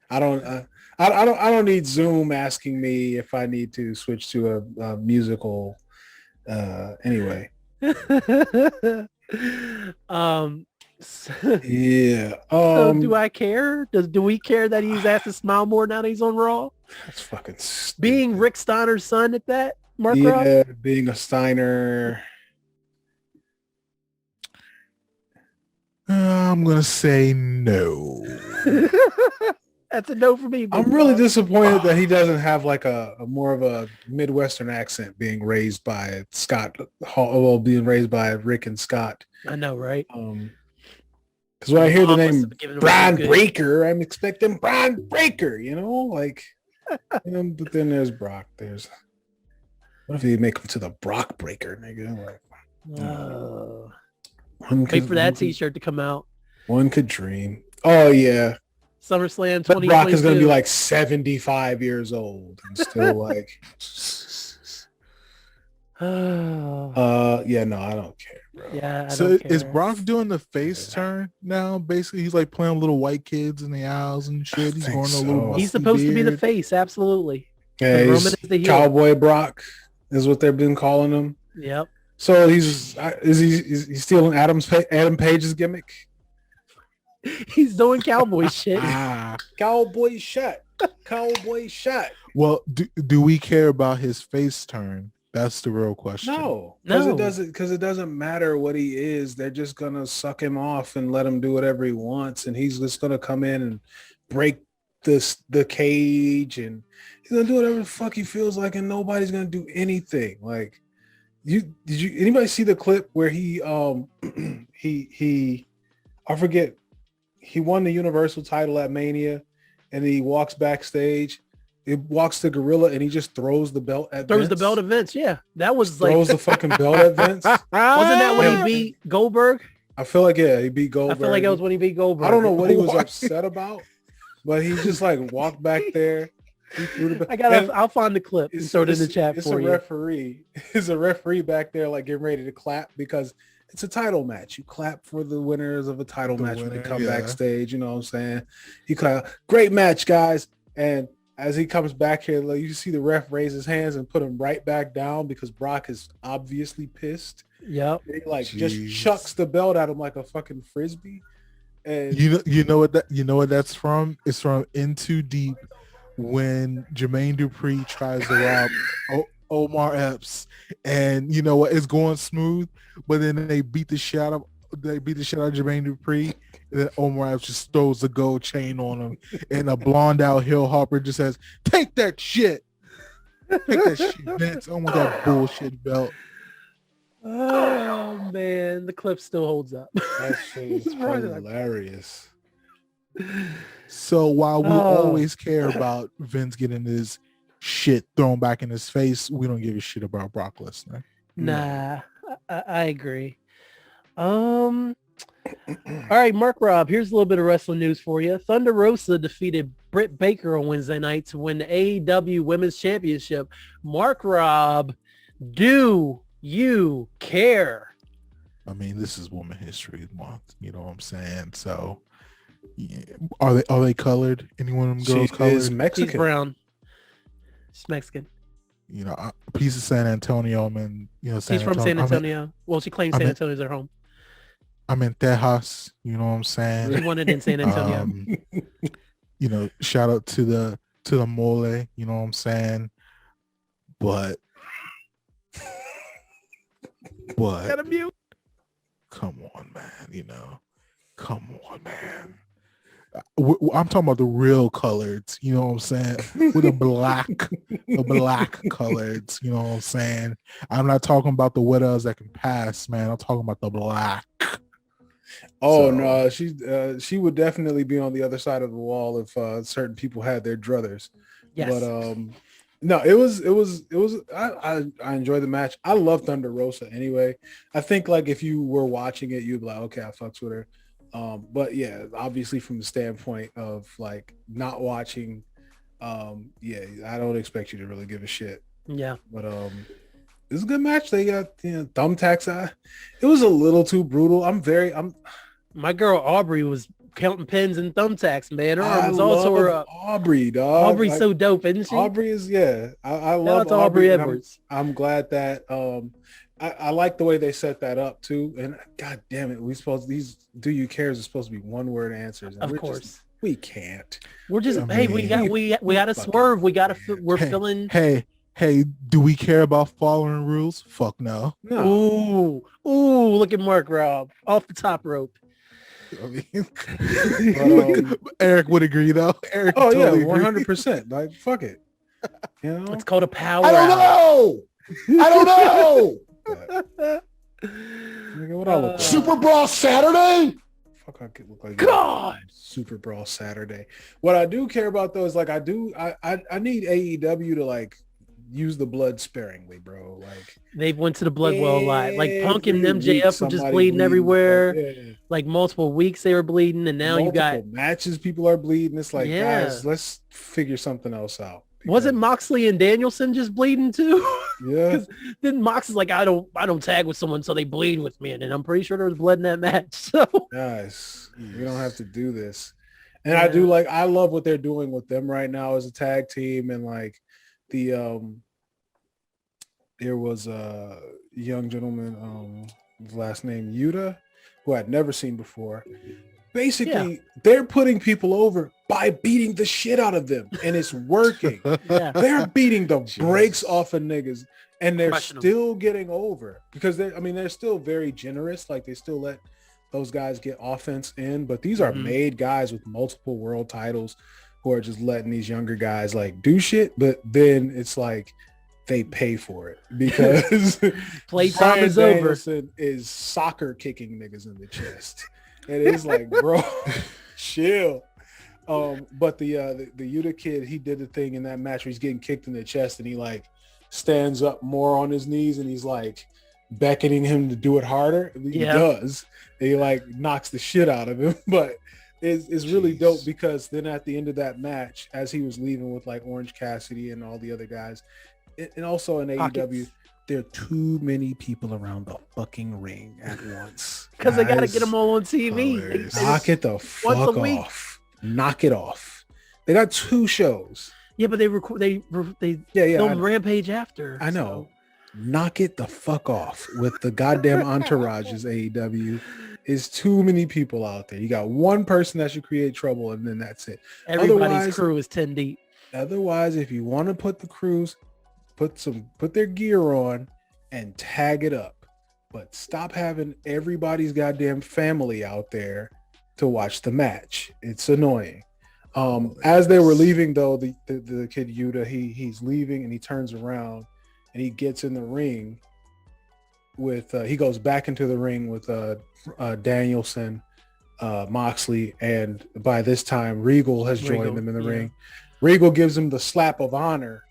I don't need Zoom asking me if I need to switch to a musical. Anyway. Yeah. So do I care? Do we care that he's asked to smile more now that he's on Raw? That's fucking stupid. Being Rick Steiner's son at that, Mark Robb? Yeah, being a Steiner. I'm gonna say no. That's a no for me. I'm really disappointed that he doesn't have like a more of a Midwestern accent being raised by Scott Hall, well, being raised by Rick and Scott. I know, right? Because when I hear the Mom must name have given him Brian a good- Breaker, I'm expecting Brian Breaker, like, but then there's Brock. What if you make him to the Brock Breaker, nigga? Like, Oh. one Wait for that T-shirt to come out. One could dream. Oh yeah, SummerSlam but Brock is 2022. going to be like 75 years old and still like. Yeah, no, I don't care, bro. Yeah, I So don't care. is Brock doing the face turn now? Basically, he's like playing little white kids in the aisles and shit. He's think growing a so. little He's musty supposed to be the beard. face, absolutely. Yeah, Roman he's is the heel. Cowboy Brock is what they've been calling him. Yep. So is he stealing Adam Page's gimmick? He's doing cowboy shit. Cowboy shot. Cowboy shot. Well, do we care about his face turn? That's the real question. No, No. because it doesn't matter what he is. They're just gonna suck him off and let him do whatever he wants, and he's just gonna come in and break the cage, and he's gonna do whatever the fuck he feels like, and nobody's gonna do anything. Like, anybody see the clip where he I forget, he won the Universal title at Mania, and he walks backstage. It walks the gorilla and he just throws the belt at Throws Vince. the belt at Vince. Yeah, that was like, Throws the fucking belt at Vince. wasn't that when he beat Goldberg? I feel like, yeah, he beat Goldberg. I feel like that was when he beat Goldberg. I don't know what he was What? upset about, but he just like walked back there. He threw the I'll find the clip and throw it in the chat it's for a you. referee. It's a referee back there like getting ready to clap because it's a title match. You clap for the winners of a title The match when they winner, come yeah. backstage. You know what I'm saying? He clap, great match, guys. And as he comes back here, like, you see the ref raise his hands and put him right back down because Brock is obviously pissed. Yep. He like Jeez. just chucks the belt at him like a fucking frisbee. And You know what that's from? It's from In Too Deep when Jermaine Dupri tries to rob Omar Epps, and you know what? It's going smooth, but then they beat the shit out of Jermaine Dupri, and then Omar Epps just throws the gold chain on him, and a blonde out Hill Hopper just says, "Take that shit, take that shit, Vince. I want that bullshit belt." Oh man, the clip still holds up. that shit is hilarious. So while we Oh. always care about Vince getting his shit thrown back in his face, we don't give a shit about Brock Lesnar. Nah, I agree. All right, Mark Robb, here's a little bit of wrestling news for you. Thunder Rosa defeated Britt Baker on Wednesday night to win the AEW Women's Championship. Mark Robb, do you care? I mean, this is Woman History Month. You know what I'm saying? So, yeah. Are they colored? Any one of them girls She colored? is She's Mexican. brown. She's Mexican. You know, a piece of San Antonio. I'm in. You know, She's from San Antonio. Well, she claims I'm San in- Antonio's her home. I'm in Tejas. You know what I'm saying? She won it in San Antonio. You know, shout out to the mole. You know what I'm saying? But Got a mute. come on, man. You know, come on, man. I'm talking about the real coloreds. You know what I'm saying? With the black coloreds. You know what I'm saying? I'm not talking about the widows that can pass, man. I'm talking about the black. Oh So- no, she would definitely be on the other side of the wall if certain people had their druthers. Yes. But no, it was I enjoyed the match. I love Thunder Rosa anyway. I think like if you were watching it, you'd be like, okay, I fucks with her. But yeah, obviously from the standpoint of like not watching, yeah, I don't expect you to really give a shit. Yeah. But it was a good match. They got thumbtacks. It was a little too brutal. My girl Aubrey was counting pins and thumbtacks, man. Her I arm was all tore love up. Aubrey, dog. Aubrey's Like, so dope, isn't she? Aubrey is, yeah. I Shout love out to Aubrey and Edwards. I'm glad that I like the way they set that up too. And god damn it, these do you cares are supposed to be one word answers. And Of we're course. just, we can't. We're just I hey, mean- we got to Fucking swerve. We're Hey, feeling Hey, do we care about following rules? Fuck no. No. ooh, look at Mark Robb off the top rope. I mean, But, Eric would agree though. Eric Oh totally yeah, agree. 100%. Like fuck it. You know? It's called a power I don't hour. know. I don't know. Nigga, what I look like? Super Brawl Saturday? Fuck, I could look like God. Super Brawl Saturday. What I do care about though is like I need AEW to like use the blood sparingly, bro. Like They've went to the blood well a lot. Like Punk and every week MJF were just somebody bleeding everywhere. Yeah. Like multiple weeks they were bleeding, and now you got Multiple matches. People are bleeding. It's like, Yeah. guys, let's figure something else out. Wasn't Moxley and Danielson just bleeding too? Yeah. 'Cause then Mox is like, I don't tag with someone so they bleed with me, and then I'm pretty sure there was blood in that match. So Guys, we don't have to do this. And I love what they're doing with them right now as a tag team. And like there was a young gentleman, his last name Yuta, who I'd never seen before. Basically, they're putting people over by beating the shit out of them, and it's working. yeah. They're beating the brakes off of niggas, and they're Crushing 'em. still getting over because they're still very generous. Like they still let those guys get offense in, but these are made guys with multiple world titles who are just letting these younger guys like do shit. But then it's like they pay for it because Playtime is over. Danielson is soccer kicking niggas in the chest. And it's like, bro, chill. But the Yuta kid, he did the thing in that match where he's getting kicked in the chest and he like stands up more on his knees and he's like beckoning him to do it harder. He does. And he like knocks the shit out of him. But it's really dope because then at the end of that match, as he was leaving with like Orange Cassidy and all the other guys, and also in AEW, there are too many people around the fucking ring at once. Because they got to get them all on TV. Knock it the fuck off. Knock it off. They got 2 shows. Yeah, but they film Rampage after. I know. So. Knock it the fuck off with the goddamn entourages. AEW is too many people out there. You got one person that should create trouble, and then that's it. Everybody's crew is 10 deep. Otherwise, if you want to put the crews, put their gear on and tag it up, but stop having everybody's goddamn family out there to watch the match. It's annoying. As they were leaving though, the kid Yuta, he's leaving and he turns around and he gets in the ring with he goes back into the ring with Danielson, Moxley, and by this time Regal has joined them in the ring. Regal gives him the slap of honor.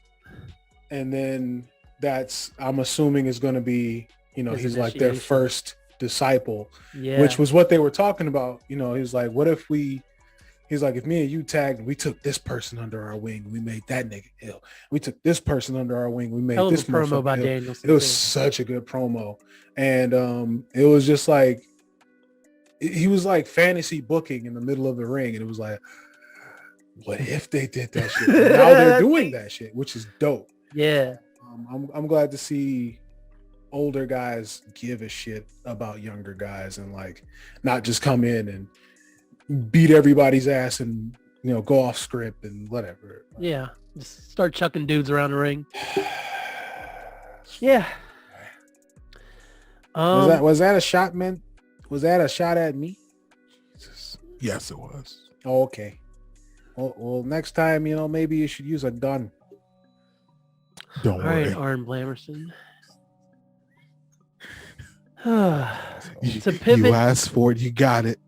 And then that's, I'm assuming, is going to be, he's like their first disciple, which was what they were talking about. He's like, what if he's like, if me and you tagged, we took this person under our wing, we made that nigga ill. We took this person under our wing, we made this promo by Danielson. It was such a good promo. And it was just like, he was like fantasy booking in the middle of the ring. And it was like, what if they did that shit? And now they're doing that shit, which is dope. Yeah. I'm glad to see older guys give a shit about younger guys and like not just come in and beat everybody's ass and go off script and whatever. Yeah. Just start chucking dudes around the ring. Yeah. Was that a shot, man? Was that a shot at me? Yes, it was. Oh, okay. Well, next time, maybe you should use a gun. Don't worry. All right, Arn Blamerson. To pivot, you asked for it, you got it.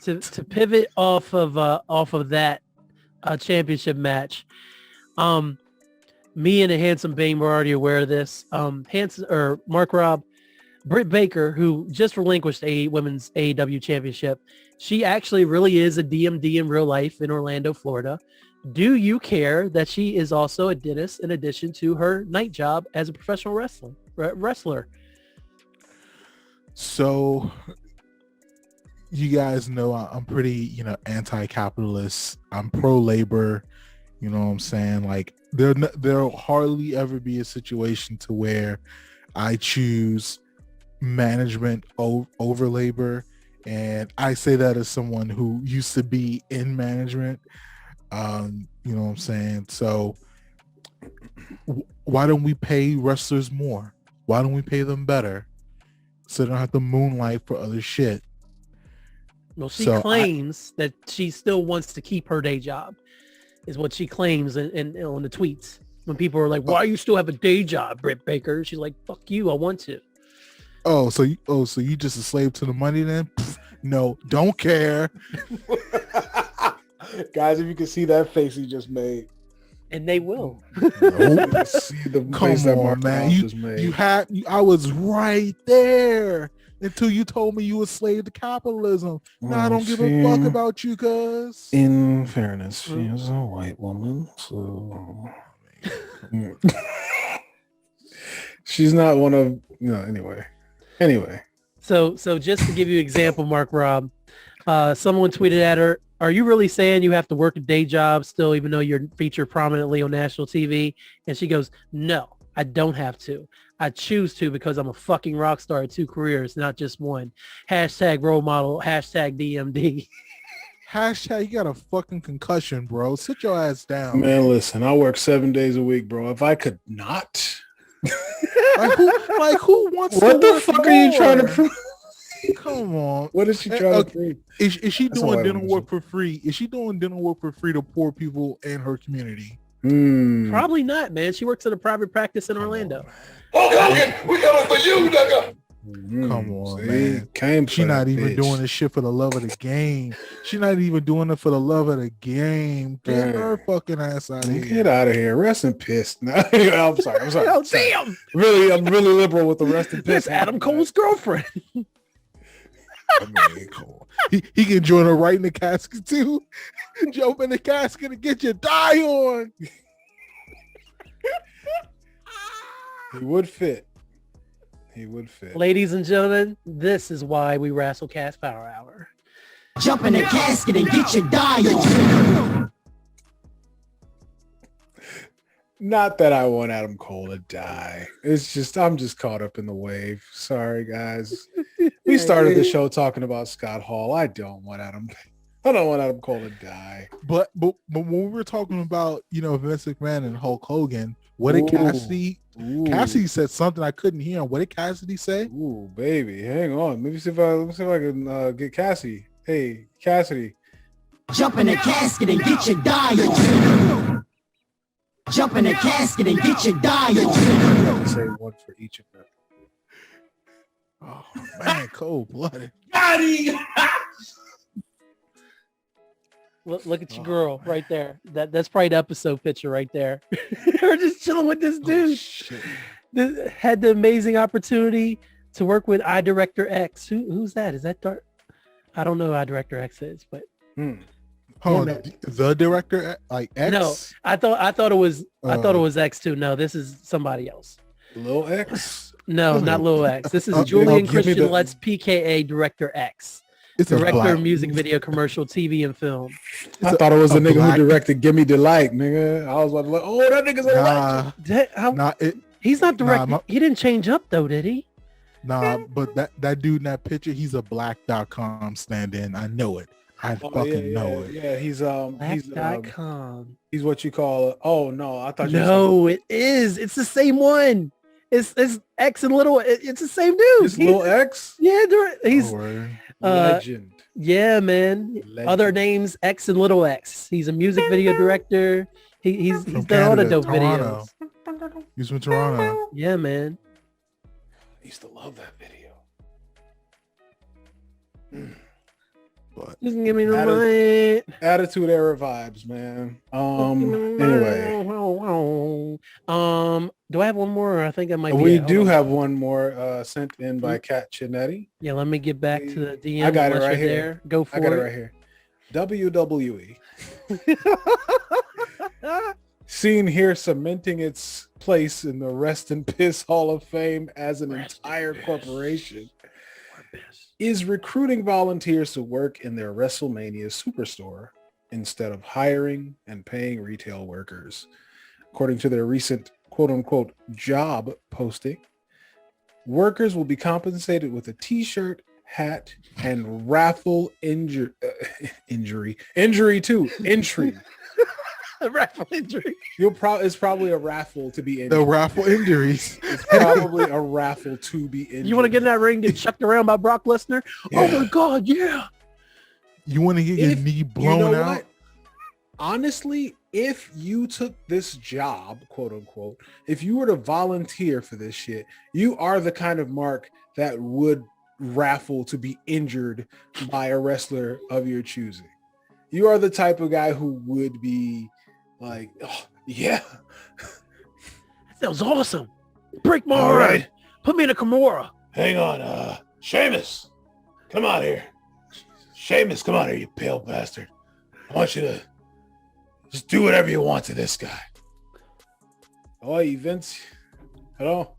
To pivot off of that championship match, me and the Handsome Bane were already aware of this. Mark Robb, Britt Baker, who just relinquished a women's AEW championship, she actually really is a DMD in real life in Orlando, Florida. Do you care that she is also a dentist in addition to her night job as a professional wrestler? So you guys know I'm pretty, anti-capitalist. I'm pro-labor. You know what I'm saying? Like there'll hardly ever be a situation to where I choose management over labor. And I say that as someone who used to be in management. You know what I'm saying? So why don't we pay wrestlers more? Why don't we pay them better so they don't have to moonlight for other shit? Well, she claims that she still wants to keep her day job, is what she claims in on the tweets. When people are like, why you still have a day job, Britt Baker? She's like, fuck you, I want to. So you just a slave to the money then? Pfft, no, don't care. Guys, if you can see that face he just made. And they will. Nope. See the face that Mark man. just made. I was right there until you told me you were slave to capitalism. Now I don't give a fuck about you, cuz. In fairness, she is a white woman, so She's not one of Anyway. So just to give you an example, Mark Rob, someone tweeted at her, "Are you really saying you have to work a day job still, even though you're featured prominently on national TV?" And she goes, "No, I don't have to. I choose to because I'm a fucking rock star at 2 careers, not just one. Hashtag role model, hashtag DMD." Hashtag you got a fucking concussion, bro. Sit your ass down. Man, listen, I work 7 days a week, bro. If I could not. Who wants What to the work fuck are you trying to more? prove? Come on. What is she trying to prove? Is she That's all doing I dental wanna work for free? Is she doing dental work for free to poor people in her community? Probably not, man. She works at a private practice in Orlando. Okay, we coming for you, nigga. Come on, See, man. Came She for not that even bitch. doing this shit for the love of the game. She not even doing it for the love of the game. Get Right. her fucking ass out of here. Get out of here. Rest in piss. No, I'm sorry. Oh, damn. I'm really liberal with the rest in piss. That's Adam Cole's girlfriend. I mean, cool. He can join her right in the casket too. Jump in the casket and get your die on. He would fit. He would fit. Ladies and gentlemen, this is why we Rasslecast Power Hour. Jump in the casket and get your die on. Not that I want Adam Cole to die. It's just I'm just caught up in the wave. Sorry, guys. We started the show talking about Scott Hall. I don't want Adam Cole to die. But when we were talking about, Vince McMahon and Hulk Hogan, what did Ooh. Cassidy? Ooh. Cassidy said something I couldn't hear. What did Cassidy say? Ooh, baby. Hang on. Let me see if I can get Cassie. Hey, Cassidy. Jump in the casket and get your die on. Jump in the casket and get your die on. Say one for each of them. Oh man, cold blooded. Look at your girl right there. That's probably the episode picture right there. We're just chilling with this dude. Had the amazing opportunity to work with iDirector X. Who's that? Is that Dark? I don't know who iDirector X is, but Hold on, the director, like X? no, I thought it was X too. No, this is somebody else. Lil X. No, not Lil X. This is Okay, Julian give me Christian the- Let's PKA Director X. It's a Director black- of music video, commercial, TV, and film. I thought it was the a nigga black- who directed "Gimme Delight," nigga. I was like, "Oh, that nigga's a legend." Nah, He's not directing. Nah, he didn't change up though, did he? but that dude in that picture, he's a black.com stand-in. I know it. I fucking know it. Yeah, he's Black.com. he's what you call. Oh no, I thought you No, it is. It's the same one. It's X and little. It's the same dude. It's Lil X. Yeah, he's Oh, word. Legend. yeah, man. Legend. Other names X and little X. He's a music video director. He's From done all the Canada, dope Toronto. videos. He's from Toronto. Yeah, man. I used to love that video. But Just give me the That money. Attitude Era vibes, man. Anyway, do I have one more? Or I think I might. we be it. do Hold on. have one more sent in by Kat Chinetti. Yeah, let me get back to the DM. I got it unless right you're here. there. Go for I got it right here. WWE. Seen here cementing its place in the Rest in Piss Hall of Fame as an entire corporation, is recruiting volunteers to work in their WrestleMania Superstore instead of hiring and paying retail workers. According to their recent quote-unquote job posting, workers will be compensated with a t-shirt, hat, and raffle entry. A raffle injury. It's probably a raffle to be the injured. raffle injuries. It's probably a raffle to be injured. You want to get in that ring, get chucked around by Brock Lesnar? Yeah. Oh my God, yeah. You want to get your knee blown out? What? Honestly, if you took this job, quote unquote, if you were to volunteer for this shit, you are the kind of mark that would raffle to be injured by a wrestler of your choosing. You are the type of guy who would be like, oh, yeah. That was awesome. Break my All arm. right. Put me in a Kimura. Hang on, Sheamus. Come on here. Sheamus, come on here, you pale bastard. I want you to just do whatever you want to this guy. How are you, Vince? Hello?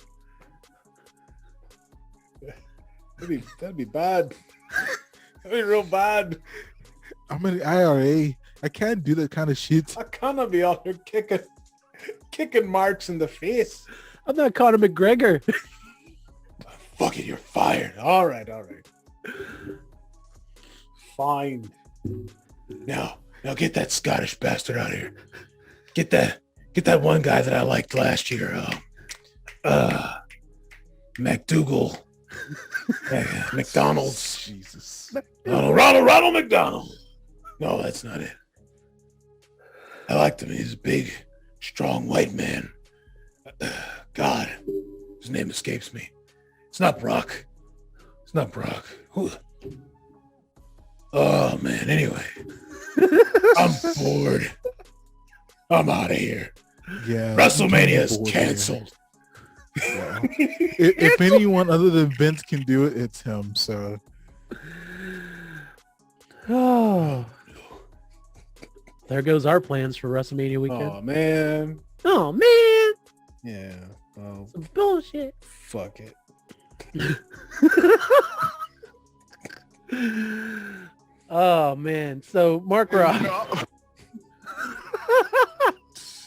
That'd be bad. That'd be real bad. I'm in the IRA. I can't do that kind of shit. I can't be out here kicking Marks in the face. I'm not Conor McGregor. Fuck it, you're fired. All right. Fine. Now get that Scottish bastard out of here. Get that one guy that I liked last year. McDougal. McDonald's. Jesus. Ronald McDonald. No, that's not it. I liked him. He's a big, strong white man. God, his name escapes me. It's not Brock. Who? Oh, man. Anyway, I'm bored. I'm out of here. Yeah. WrestleMania is bored canceled. Yeah. If anyone other than Vince can do it, it's him. So. Oh. There goes our plans for WrestleMania weekend. Oh, man. Oh, man. Yeah. Well, Some bullshit. fuck it. Oh, man. So, Mark Rock,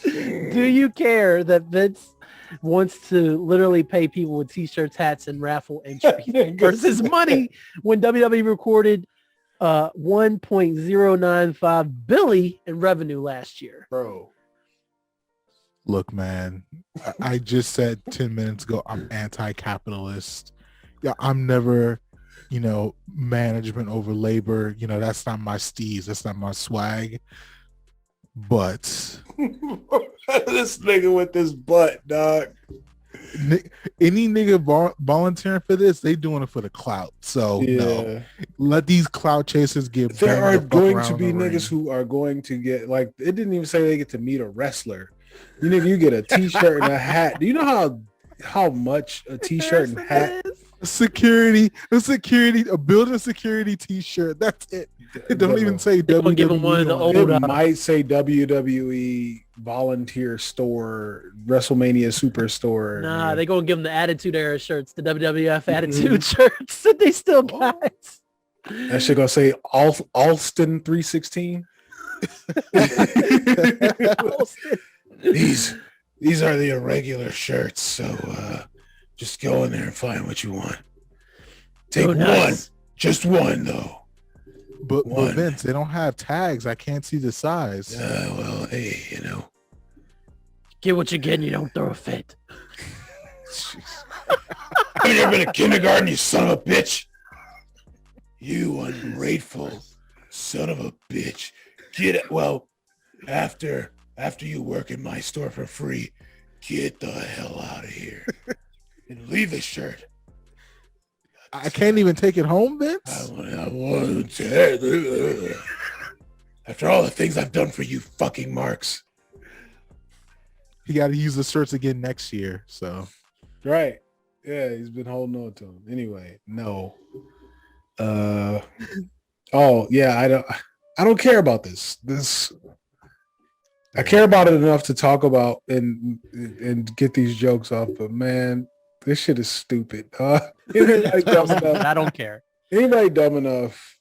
do you care that Vince wants to literally pay people with t-shirts, hats, and raffle entries versus money when WWE recorded 1.095 billion in revenue last year? Bro. Look, man, I just said 10 minutes ago, I'm anti-capitalist. Yeah, I'm never, management over labor. That's not my steez. That's not my swag. But This nigga with this butt, dog. any nigga volunteering for this, they doing it for the clout. So no, let these clout chasers get. There are going to be the niggas ring. who are going to get, like, it didn't even say they get to meet a wrestler. You get a t-shirt and a hat. Do you know how much a t-shirt and hat? A building security t-shirt. That's it. It don't even say They're gonna give him one of the WWE. old- It might say WWE volunteer store, WrestleMania Superstore. Nah, they gonna give him the Attitude Era shirts, the WWF Attitude shirts that they still got. That shit gonna say Alston 316. These are the irregular shirts, so just go in there and find what you want. Take Oh, nice. one, just one though. But One. Vince, they don't have tags. I can't see the size. Well, hey, Get what you get and you don't throw a fit. have you ever been to kindergarten, you son of a bitch? You ungrateful son of a bitch. Get it. Well, after you work in my store for free, get the hell out of here and leave this shirt. I can't even take it home, I Vince. want to. After all the things I've done for you, fucking Marks. You got to use the shirts again next year. So Right. Yeah, he's been holding on to him. Anyway, no. Oh yeah, I don't care about this. I care about it enough to talk about and get these jokes off, but man, this shit is stupid. Anybody I don't care. dumb enough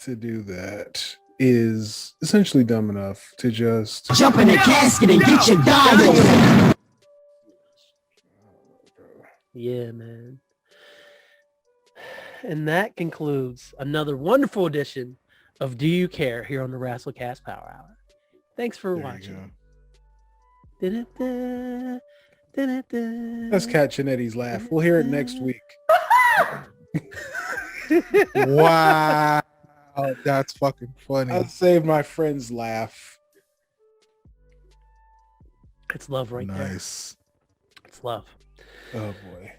to do that is essentially dumb enough to just Jump in the casket and get your dial. Yeah, man. And that concludes another wonderful edition of Do You Care here on the Rasslecast Power Hour. Thanks for there you watching. go. Da-da-da, da-da-da. let's catch Janetti's laugh. We'll hear it next week. Wow, that's fucking funny. I'll save my friend's laugh. It's love right there. Nice. It's love. Oh boy.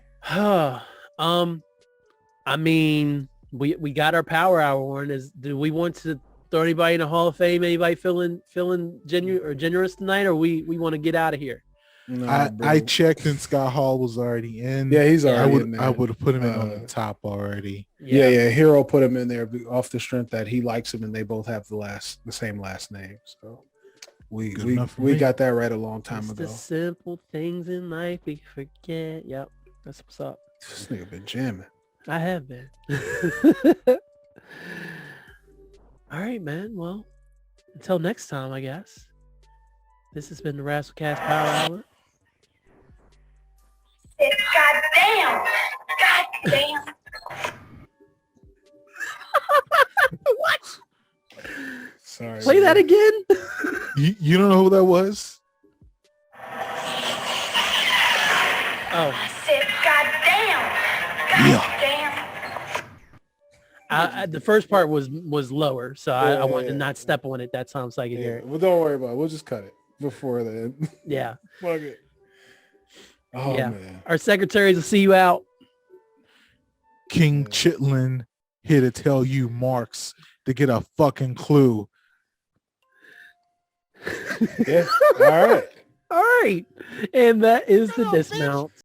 I mean, we got our Power Hour one. Do we want to throw anybody in the Hall of Fame? Anybody feeling generous tonight, or we want to get out of here? Nah, bro. I checked and Scott Hall was already in. Yeah, he's already in there. I would have put him in on the top already. Yeah. Hero put him in there off the strength that he likes him and they both have the same last name. So We Good we, enough for we me. got that right a long time It's the ago. simple things in life we forget. Yep, that's what's up. This nigga been jamming. I have been. All right, man. Well, until next time, I guess. This has been the Rasslecast Power Hour. Goddamn! Goddamn! What? Sorry. Play that again? You don't know who that was? Oh, I said goddamn! Goddamn! the first part was lower, so I wanted to Yeah. not step on it that time so I could hear Yeah, it. well, don't worry about it. We'll just cut it before then. Yeah. Fuck it. Oh, Yeah. man. Our secretaries will see you out. King Chitlin here to tell you, Marks, to get a fucking clue. Yeah. All right. All right. And that is the dismount.